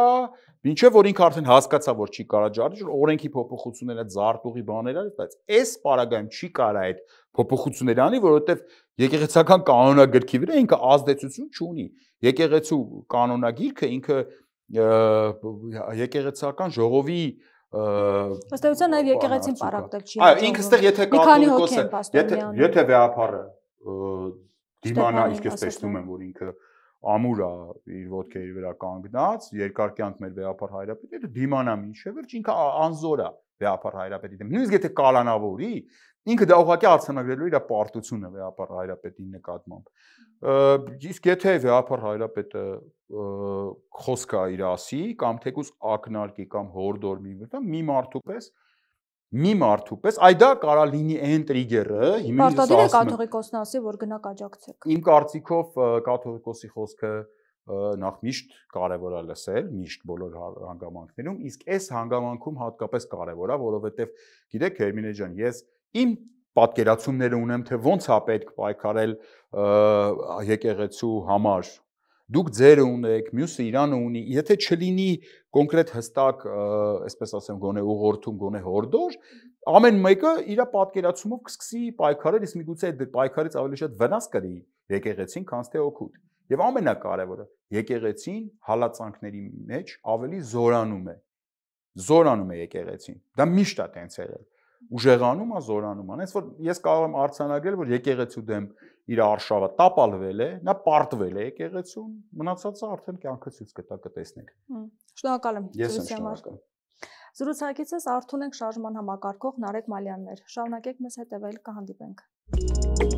մինչև որ ինքը արդեն հասկացավ, որ չի կարա ջարդել, օրենքի փոփոխությունները, զարտուղի բաներ արեց, բայց այս պարագայում չի կարա այդ փոփոխություններ անի, որովհետև եկեղեցական կանոնագրքի վրա ինքը ազդեցություն չունի։ Եկեղեցու կանոնագիրքը ինքը եկեղեցական ժողովի ըստ էության նաև եկեղեցին պարակտել չի։ Այո, ինքը ստեղ եթե կաթոլիկոսը, եթե վեհապարը դիմանա, իսկ ես տեսնում եմ, որ ինքը ամուր է իր ոտքերի վրա կանգնած, երկար կյանք մեր վեհապար Հայրապետի, դիմանա մինչև վերջ ինքը անզոր է վեհապար Հայրապետի դեմ։ Նույնիսկ եթե կալանավորի, ինքը դա ուղղակի արձանագրելու իր պարտությունը վեհապար Հայրապետի նկատմամբ։ Իսկ եթե վեհապար Հայրապետը խոսքը իր ասի կամ թեկուզ ակնարկի կամ հորդոր մի մարդու պես, այ դա կարա լինի այն տրիգերը, հիմա ես ասում եմ։ Պարտադիր է կաթողիկոսն ասի, որ գնա կաջակցեք։ Իմ կարծիքով կաթողիկոսի խոսքը նախ միշտ կարևոր է լսել, միշտ բոլոր հանգամանքներում, իսկ այս հանգամանքում հատկապես կարևոր է, որովհետև գիտեք, Հերմինե ջան, ես իմ պատկերացումները ունեմ, թե ոնց է պետք պայքարել եկեղեցու համար։ Դուք ձերը ունեք, մյուսը իրանը ունի, եթե չլինի կոնկրետ հստակ, այսպես ասեմ, գոնե ուղղորդում, գոնե հորդոր, ամեն մեկը իր պատկերացումով կսկսի պայքարել, իսկ միգուցե այդ պայքարից ավելի շատ վնաս կրի եկեղեցին, քան թե օգուտ։ Եվ ամենակարևորը, եկեղեցին հալածանքների մեջ ավելի զորանում է եկեղեցին։ Դա միշտ է տենց եղել։ Ուժեղանում է, զորանում է։ Հենց որ ես կարող եմ արձանագրել, որ եկեղեցու դեմ իր արշավը տապալվել է, նա պարտվել է եկեղեցուն, մնացածը արդեն կյանքը ցույց կտա, կտեսնենք։ Շնորհակալ եմ Ես եմ շնորհակալ։ Զրուցակիցս Արթուն ենք շարժման համակարգող Նարեկ Մալյաններ։ Շարունակեք մեզ հետևել, կհանդիպենք։